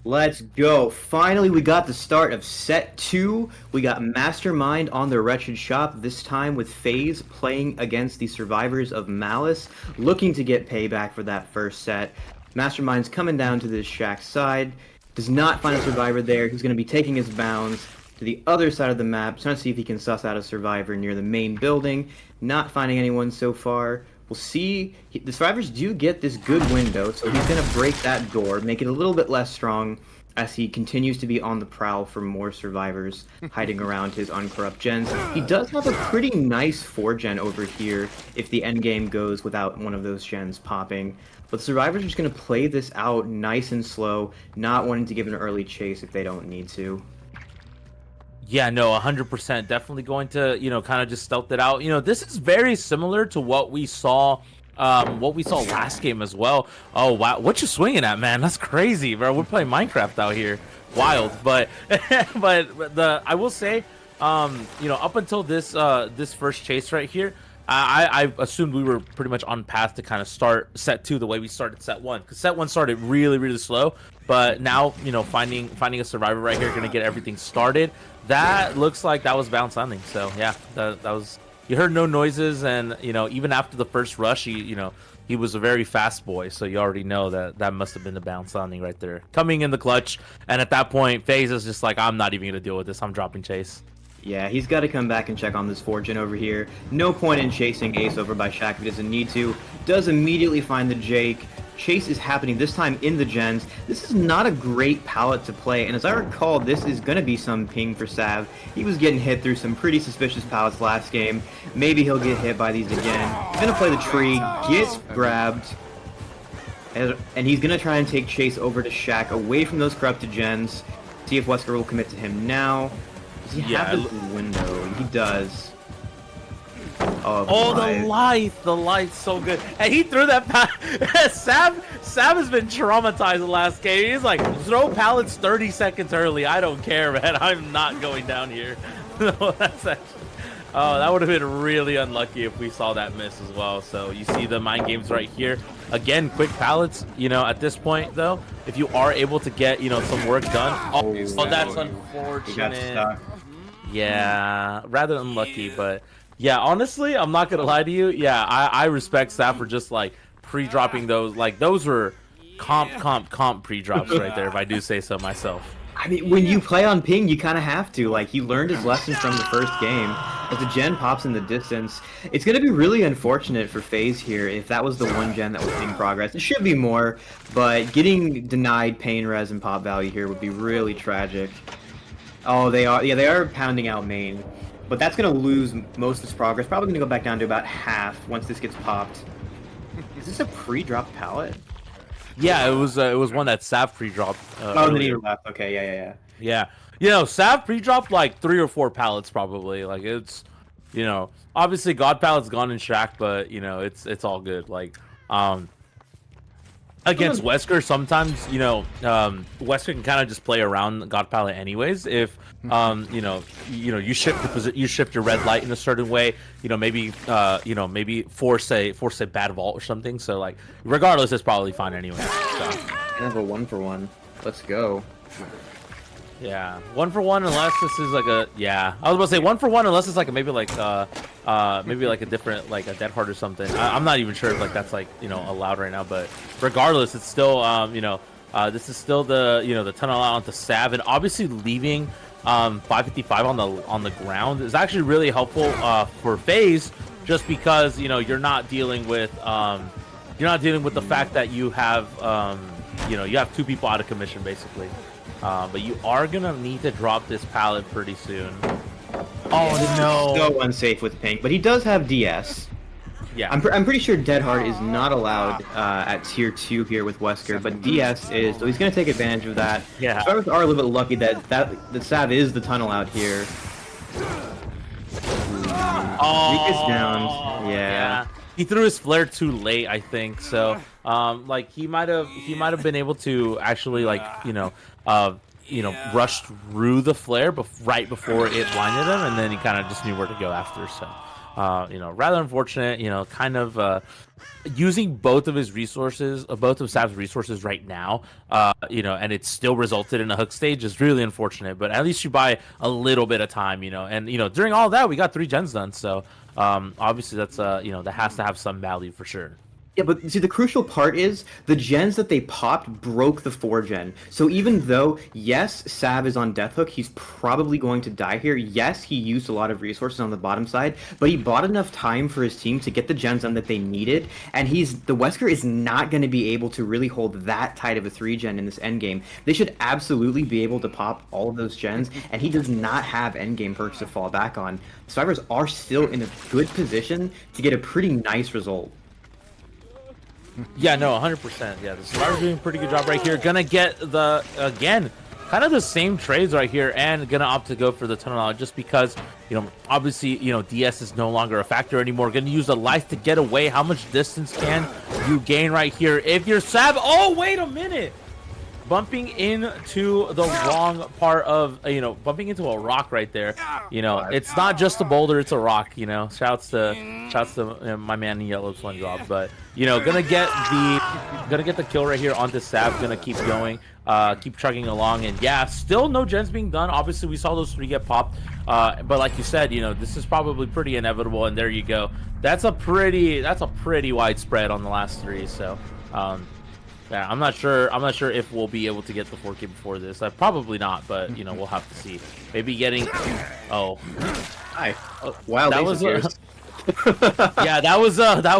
Let's go. Finally, we got the start of set 2. We got Mastermind on the Wretched Shop, this time with FaZe playing against the survivors of Malice, looking to get payback for that first set. Mastermind's coming down to this shack side, does not find a survivor there. He's going to be taking his bounds to the other side of the map, trying to see if he can suss out a survivor near the main building. Not finding anyone so far. We'll see. The survivors do get this good window, so he's going to break that door, make it a little bit less strong as he continues to be on the prowl for more survivors hiding around his uncorrupt gens. He does have a pretty nice 4-gen over here if the endgame goes without one of those gens popping. But the survivors are just going to play this out nice and slow, not wanting to give an early chase if they don't need to. Yeah, no, 100%. Definitely going to, kind of just stealth it out. This is very similar to what we saw last game as well. Oh, wow. What you swinging at, man? That's crazy, bro. We're playing Minecraft out here. Wild. But I will say, up until this first chase right here, I assumed we were pretty much on path to kind of start set 2 the way we started set 1, because set 1 started really, really slow. But now, finding a survivor right here, going to get everything started. That looks like that was bounce landing. So yeah, that was. You heard no noises, and even after the first rush, he was a very fast boy. So you already know that must have been the bounce landing right there, coming in the clutch. And at that point, FaZe is just like, I'm not even gonna deal with this. I'm dropping chase. Yeah, he's got to come back and check on this 4-gen over here. No point in chasing Ace over by Shaq if he doesn't need to. Does immediately find the Jake. Chase is happening this time in the gens. This is not a great palette to play, and as I recall, this is going to be some ping for Sav. He was getting hit through some pretty suspicious palettes last game. Maybe he'll get hit by these again. He's going to play the tree, gets grabbed, and he's going to try and take Chase over to Shaq, away from those corrupted gens. See if Wesker will commit to him now. Does he have this window? He does. Oh, the light's so good. And he threw that Sav has been traumatized the last game. He's like, throw pallets 30 seconds early. I don't care, man. I'm not going down here. No, that's actually... Oh, that would have been really unlucky if we saw that miss as well. So you see the mind games right here. Again, quick pallets, at this point, though, if you are able to get, some work done. Oh, that's unfortunate. Yeah, rather unlucky, but... Yeah, honestly, I'm not gonna lie to you. Yeah, I respect Sav for just like pre-dropping those. Like those were comp pre-drops right there, if I do say so myself. I mean, when you play on ping, you kind of have to. Like, he learned his lesson from the first game. As the gen pops in the distance, it's going to be really unfortunate for FaZe here if that was the one gen that was seeing progress. It should be more, but getting denied pain res and pop value here would be really tragic. Oh, they are. Yeah, they are pounding out main. But that's going to lose most of its progress. Probably going to go back down to about half once this gets popped. Is this a pre-dropped pallet? Yeah, it was one that Sav pre-dropped. Oh, the needle left. Okay, yeah. Yeah, Sav pre-dropped like 3 or 4 pallets probably. Like it's, obviously God pallet's gone in Shaq, but it's all good. Like, against Wesker, sometimes Wesker can kind of just play around God palette anyways. If you shift your red light in a certain way, maybe force a bad vault or something. So like regardless, it's probably fine anyway. So. Kind of a 1-for-1. Let's go. Yeah, 1-for-1 unless this is like a I was about to say 1-for-1 unless it's like maybe like a different like a dead heart or something. I'm not even sure if like that's like allowed right now, but regardless, it's still this is still the the tunnel out onto Sav, and obviously leaving 555 on the ground is actually really helpful for FaZe, just because you're not dealing with the fact that you have you have 2 people out of commission basically. But you are gonna need to drop this pallet pretty soon. Oh no! So unsafe with pink, but he does have DS. Yeah, I'm pretty sure Dead Heart is not allowed at tier 2 here with Wesker, but DS is, so he's gonna take advantage of that. Yeah, Survivors are a little bit lucky that Sav is the tunnel out here. Weak is down. Yeah. He threw his flare too late, I think. So, like he might have been able to actually like rush through the flare right before it blinded him, and then he kind of just knew where to go after. So, rather unfortunate. Kind of using both of his resources, both of Sav's resources right now, and it still resulted in a hook stage is really unfortunate. But at least you buy a little bit of time, and during all that we got 3 gens done. So obviously that's that has to have some value for sure. Yeah, but see, the crucial part is the gens that they popped broke the 4-gen. So even though, yes, Sav is on Death Hook, he's probably going to die here. Yes, he used a lot of resources on the bottom side, but he bought enough time for his team to get the gens done that they needed. And the Wesker is not going to be able to really hold that tight of a 3-gen in this endgame. They should absolutely be able to pop all of those gens, and he does not have endgame perks to fall back on. The Survivors are still in a good position to get a pretty nice result. Yeah, no, 100%. Yeah, the Survivor's doing a pretty good job right here. Gonna get again, kind of the same trades right here, and gonna opt to go for the tunnel out just because, obviously, DS is no longer a factor anymore. Gonna use the life to get away. How much distance can you gain right here if you're Sav? Oh, wait a minute. Bumping into the wrong part of, bumping into a rock right there. It's not just a boulder, it's a rock, Shouts to my man in yellow SpongeBob, but gonna get the kill right here onto Sav. Gonna keep going, keep chugging along, and yeah, still no gens being done. Obviously we saw those 3 get popped, but like you said, this is probably pretty inevitable, and there you go. That's a pretty wide spread on the last 3. So yeah, I'm not sure if we'll be able to get the 4K before this. Probably not, but we'll have to see. Maybe getting. Oh, hi. Oh, wow, that was yeah, that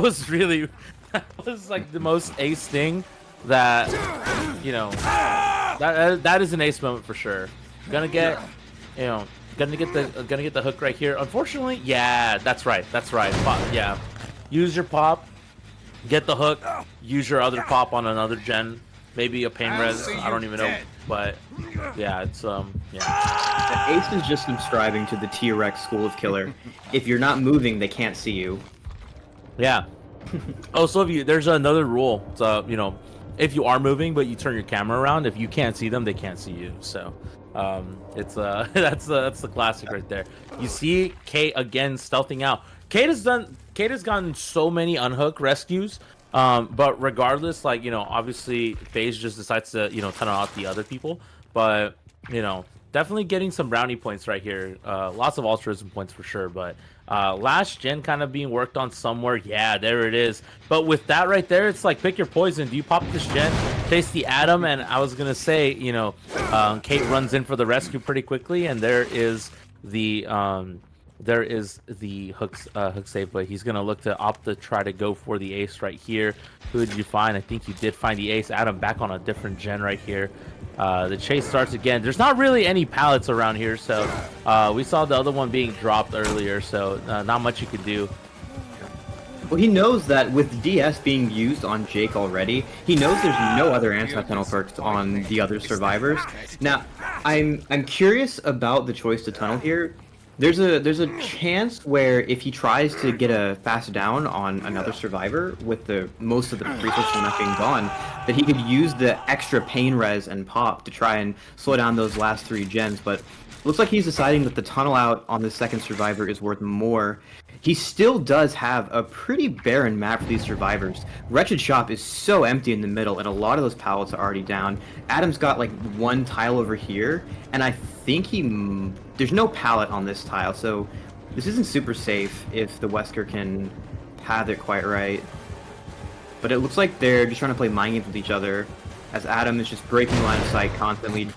was really that was like the most ace thing that that is an ace moment for sure. Gonna get the hook right here. Unfortunately, yeah, that's right. Pop, yeah, use your pop. Get the hook, use your other pop on another gen, maybe a pain res, I don't even know, but yeah, it's yeah. Ace is just subscribing to the T-Rex school of killer. If you're not moving, they can't see you. Yeah. Oh, so there's another rule. So, if you are moving but you turn your camera around, if you can't see them, they can't see you. So, it's that's the classic right there. You see Kate again stealthing out. Kate has gotten so many unhook rescues, but regardless, like, obviously FaZe just decides to, tunnel out the other people, but, definitely getting some brownie points right here. Lots of altruism points for sure, but last gen kind of being worked on somewhere. Yeah, there it is. But with that right there, it's like, pick your poison. Do you pop this gen, chase the Atom? And I was going to say, Kate runs in for the rescue pretty quickly, and there is the hook save, but he's gonna look to opt to try to go for the ace right here. Who did you find? I think you did find the ace. Adam back on a different gen right here. The chase starts again. There's not really any pallets around here, so we saw the other one being dropped earlier, so not much you could do. Well, he knows that with DS being used on Jake already, he knows there's no other anti-tunnel perks on the other survivors. Now, I'm curious about the choice to tunnel here. There's a chance where if he tries to get a fast down on another survivor with most of the resources not being gone, that he could use the extra pain res and pop to try and slow down those last 3 gens. But looks like he's deciding that the tunnel out on the second survivor is worth more. He still does have a pretty barren map for these survivors. Wretched Shop is so empty in the middle, and a lot of those pallets are already down. Adam's got like 1 tile over here, and I think there's no pallet on this tile, so this isn't super safe if the Wesker can have it quite right. But it looks like they're just trying to play mind games with each other, as Adam is just breaking line of sight constantly.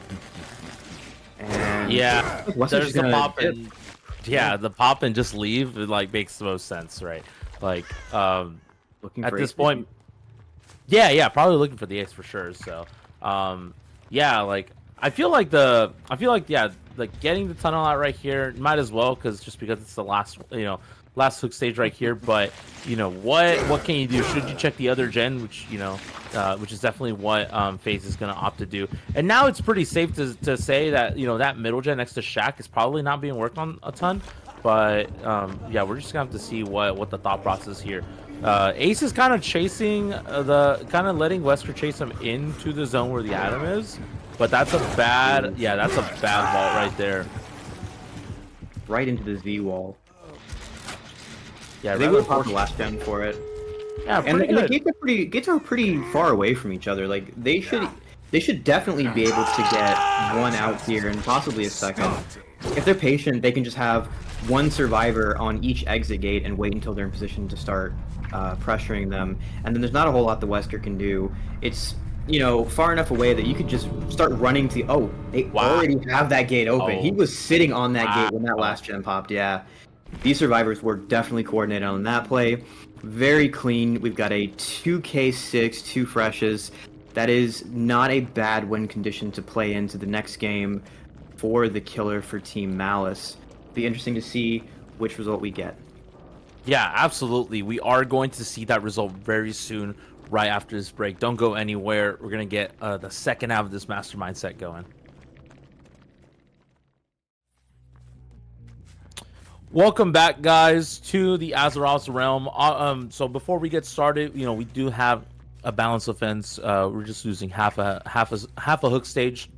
And yeah, there's the pop and the pop and just leave. It like makes the most sense, right? Like looking at this point, yeah, probably looking for the ace for sure. So yeah, like I feel like like getting the tunnel out right here might as well, because it's the last last hook stage right here. But what can you do? Should you check the other gen, which which is definitely what FaZe is going to opt to do. And now it's pretty safe to say that that middle gen next to Shaq is probably not being worked on a ton. but yeah, we're just gonna have to see what the thought process here. Ace is kind of chasing letting Wesker chase him into the zone where the Atom is, but that's a bad vault right there. Right into the Z wall. Yeah, they would have the last gem for it. Yeah, and the gates are pretty far away from each other. Like they should definitely be able to get one out here and possibly a second. If they're patient, they can just have one survivor on each exit gate and wait until they're in position to start pressuring them. And then there's not a whole lot the Wesker can do. It's, you know, far enough away that you could just start running to. Oh, they already have that gate open. He was sitting on that gate when that last gem popped. Yeah, these survivors were definitely coordinated on that play. Very clean. We've got a 2K6, 2 freshes. That is not a bad win condition to play into the next game for the killer for Team Malice. Be interesting to see which result we get. Yeah, absolutely. We are going to see that result very soon, right after this break. Don't go anywhere. We're going to get the second half of this Mastermind set going. Welcome back, guys, to the Azeroth's Realm. So before we get started, you know, we do have a balance offense. We're just losing half a hook stage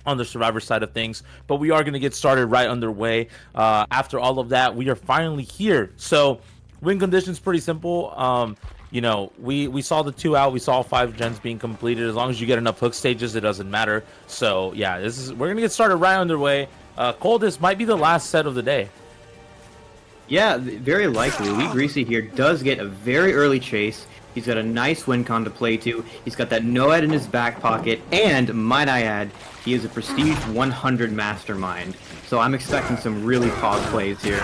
on the survivor side of things, but we are going to get started right underway. After all of that, we are finally here. So win conditions pretty simple. You know, we saw the 2 out, we saw 5 gens being completed. As long as you get enough hook stages, it doesn't matter. So yeah, we're gonna get started right underway. Cole, this might be the last set of the day. Yeah, very likely. Lee Greasy here does get a very early chase. He's got a nice win con to play to. He's got that Noed in his back pocket, and might I add, he is a Prestige 100 Mastermind. So I'm expecting some really pog plays here.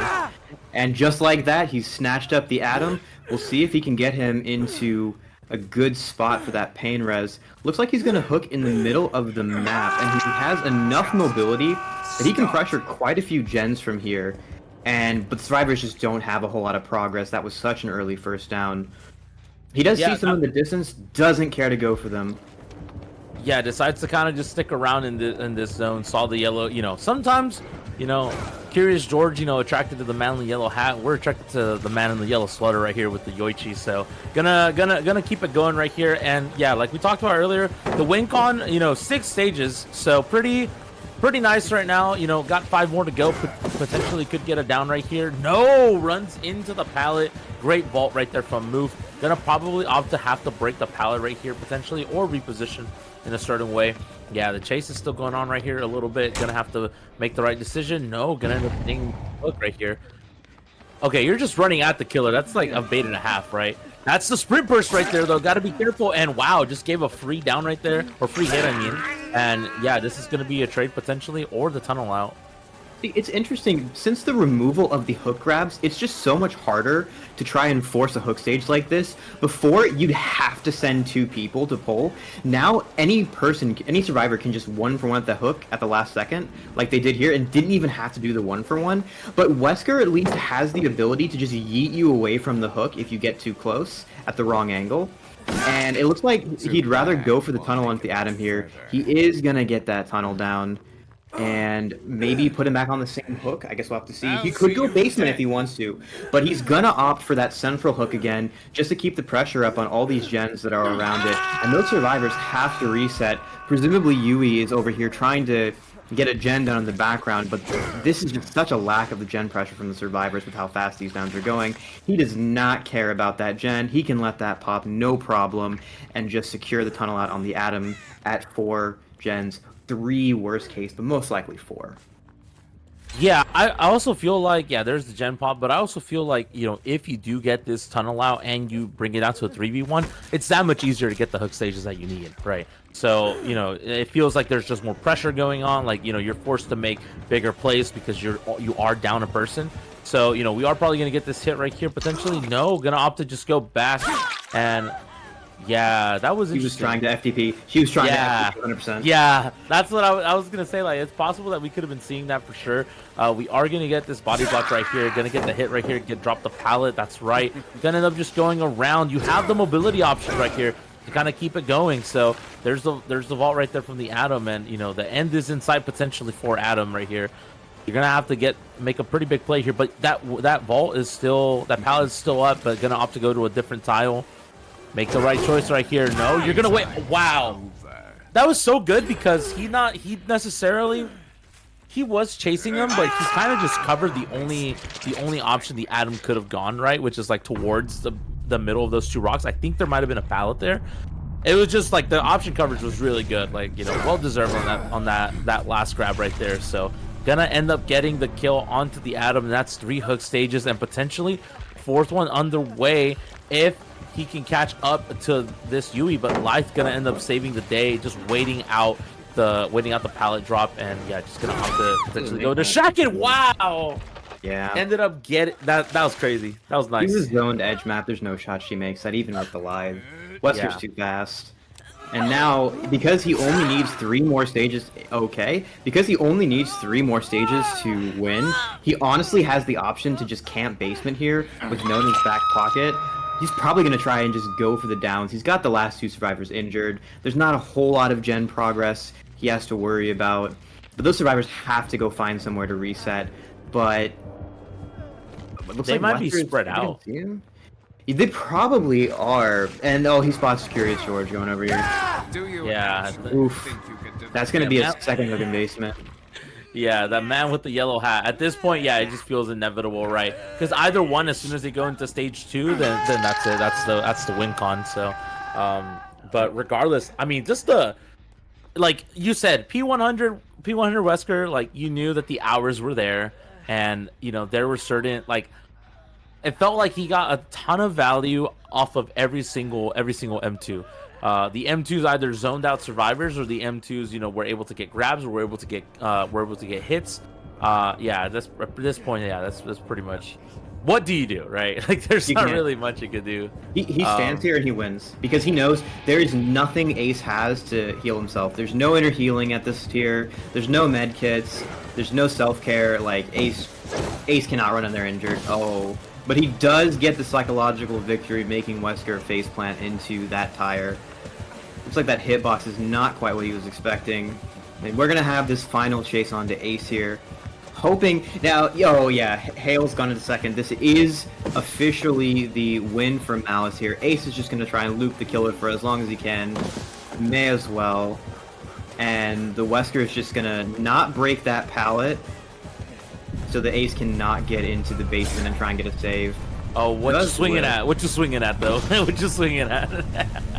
And just like that, he's snatched up the Atom. We'll see if he can get him into a good spot for that pain res. Looks like he's going to hook in the middle of the map, and he has enough mobility that he can pressure quite a few gens from here. But the survivors just don't have a whole lot of progress. That was such an early first down. He does see some in the distance, doesn't care to go for them. Yeah, decides to kind of just stick around in this zone. Saw the yellow, you know, sometimes, you know, Curious George, you know, attracted to the man in the yellow hat. We're attracted to the man in the yellow sweater right here with the Yoichi. So gonna keep it going right here. And yeah, like we talked about earlier, the win con, you know, 6 stages. So pretty nice right now. You know, got 5 more to go. Potentially could get a down right here. No, runs into the pallet. Great vault right there from Move. Gonna probably opt to have to break the pallet right here potentially, or reposition in a certain way. Yeah, the chase is still going on right here a little bit. Gonna have to make the right decision. No, gonna end up getting hook right here. Okay, you're just running at the killer. That's like a bait and a half, right? That's the sprint burst right there, though. Got to be careful. And wow, just gave a free down right there, or free hit, I mean. And yeah, this is gonna be a trade potentially, or the tunnel out. See, it's interesting, since the removal of the hook grabs, it's just so much harder to try and force a hook stage like this. Before, you'd have to send 2 people to pull. Now, any survivor can just 1-for-1 at the hook at the last second, like they did here, and didn't even have to do the 1-for-1. But Wesker at least has the ability to just yeet you away from the hook if you get too close at the wrong angle. And it looks like he'd rather go for the tunnel onto the Atom here. He is gonna get that tunnel down. And maybe put him back on the same hook. I guess we'll have to see. He could go basement if he wants to, but he's gonna opt for that central hook again, just to keep the pressure up on all these gens that are around it. And those survivors have to reset. Presumably Yui is over here trying to get a gen done in the background, but this is just such a lack of the gen pressure from the survivors with how fast these downs are going. He does not care about that gen. He can let that pop no problem and just secure the tunnel out on the Atom at 4 gens. 3 worst case, but most likely 4. Yeah, I also feel like, yeah, there's the gen pop, but I also feel like, you know, if you do get this tunnel out and you bring it out to a 3v1, it's that much easier to get the hook stages that you need, right? So, you know, it feels like there's just more pressure going on, like, you know, you're forced to make bigger plays because you are down a person. So, you know, we are probably going to get this hit right here, potentially. No, going to opt to just go back and... yeah, that was interesting. He was trying to FTP. She was trying to FTP 100%. Yeah, that's what I was going to say. Like, it's possible that we could have been seeing that for sure. We are going to get this body block right here. Going to get the hit right here. Drop the pallet. That's right. Going to end up just going around. You have the mobility option right here to kind of keep it going. So there's the vault right there from the Atom. And, you know, the end is in sight potentially for Atom right here. you're gonna have to make a pretty big play here. But that pallet is still up, but gonna opt to go to a different tile. Make the right choice right here. No, you're gonna wait. Wow, that was so good because he was chasing him, but he's kind of just covered the only option the Atom could have gone, right, which is like towards the middle of those two rocks. I think there might have been a pallet there. It was just like the option coverage was really good, like, you know, well deserved on that last grab right there. So gonna end up getting the kill onto the Atom, and that's 3 hook stages and potentially 4th one underway if he can catch up to this Yui. But Blythe's gonna end up saving the day, just waiting out the pallet drop, and yeah, just gonna have to potentially go to Shaken. Wow. Yeah. Ended up getting that. That was crazy. That was nice. He was zoned edge map. There's no shot she makes that, even with the live. Wesker's too fast. And now, because he only needs 3 more stages, because he only needs 3 more stages to win, he honestly has the option to just camp basement here with no in his back pocket. He's probably going to try and just go for the downs. He's got the last 2 survivors injured. There's not a whole lot of gen progress he has to worry about. But those survivors have to go find somewhere to reset. But it looks they like might be spread out. They probably are. And he spots Curious George going over here. Yeah. Oof. That's going to be a second look in basement. Yeah, that man with the yellow hat. At this point, yeah, it just feels inevitable, right? Because either one, as soon as they go into stage 2, then that's it. That's the win con. So, but regardless, I mean, just like you said, P100 Wesker, like, you knew that the hours were there, and you know there were certain, like, it felt like he got a ton of value off of every single M2. The M2s either zoned out survivors, or the M2s, you know, were able to get grabs, or were able to get hits. Yeah, at this point, yeah, that's pretty much. What do you do, right? Like, there's not really much you could do. He stands here and he wins because he knows there is nothing Ace has to heal himself. There's no inner healing at this tier. There's no med kits. There's no self-care. Like, Ace cannot run in there injured. Oh. But he does get the psychological victory, making Wesker faceplant into that tire. Looks like that hitbox is not quite what he was expecting. And we're going to have this final chase on to Ace here. Hoping... Now, Hale's gone into second. This is officially the win for Malice here. Ace is just going to try and loop the killer for as long as he can. May as well. And the Wesker is just going to not break that pallet, so the Ace cannot get into the basement and try and get a save. Oh, what you swinging at? What you swinging at, though? What you swinging at?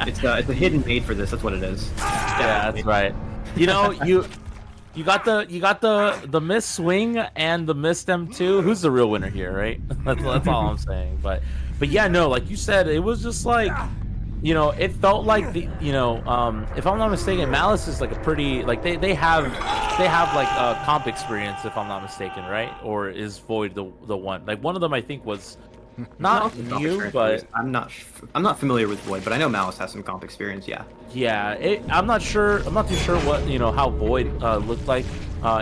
It's a hidden bait for this. That's what it is. Yeah, that's right. You know, you got the missed swing and the missed M2. Who's the real winner here, right? That's all I'm saying. But yeah, no, like you said, it was just like, you know, it felt like if I'm not mistaken, Malice is like a pretty, like, they have like a comp experience, if I'm not mistaken, right? Or is Void the one? Like, one of them I think was not new, but I'm not familiar with Void, but I know Malice has some comp experience. Yeah. Yeah, I'm not sure. I'm not too sure what, you know, how Void looked like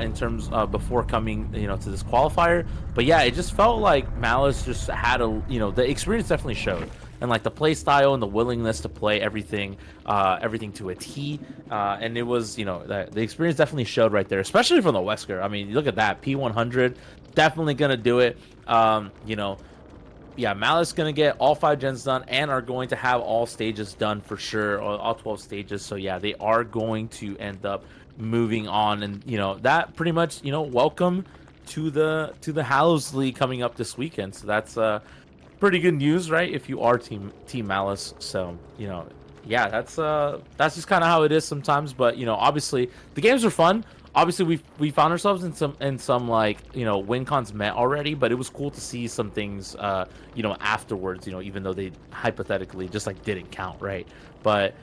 in terms before coming, you know, to this qualifier. But yeah, it just felt like Malice just had the experience definitely showed. And like the play style and the willingness to play everything to a T, and it was, you know, the experience definitely showed right there, especially from the Wesker. I mean, look at that, P100, definitely gonna do it. You know, yeah, Malice gonna get all 5 gens done and are going to have all stages done for sure, all 12 stages. So yeah, they are going to end up moving on, and you know that pretty much, you know, welcome to the Hallows League coming up this weekend. So that's pretty good news, right? If you are team Malice. So, you know, yeah, that's just kind of how it is sometimes. But you know, obviously the games are fun. Obviously we found ourselves in some like, you know, win cons met already, but it was cool to see some things you know, afterwards, you know, even though they hypothetically just like didn't count, right? But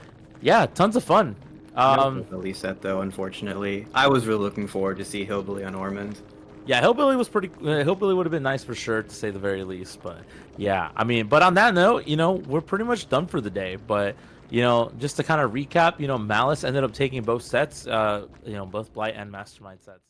yeah, tons of fun. Hillbilly set though, unfortunately. I was really looking forward to see Hillbilly on Ormond. Yeah, Hillbilly was pretty. Hillbilly would have been nice for sure, to say the very least. But yeah, I mean, but on that note, you know, we're pretty much done for the day. But you know, just to kind of recap, you know, Malice ended up taking both sets. You know, both Blight and Mastermind sets.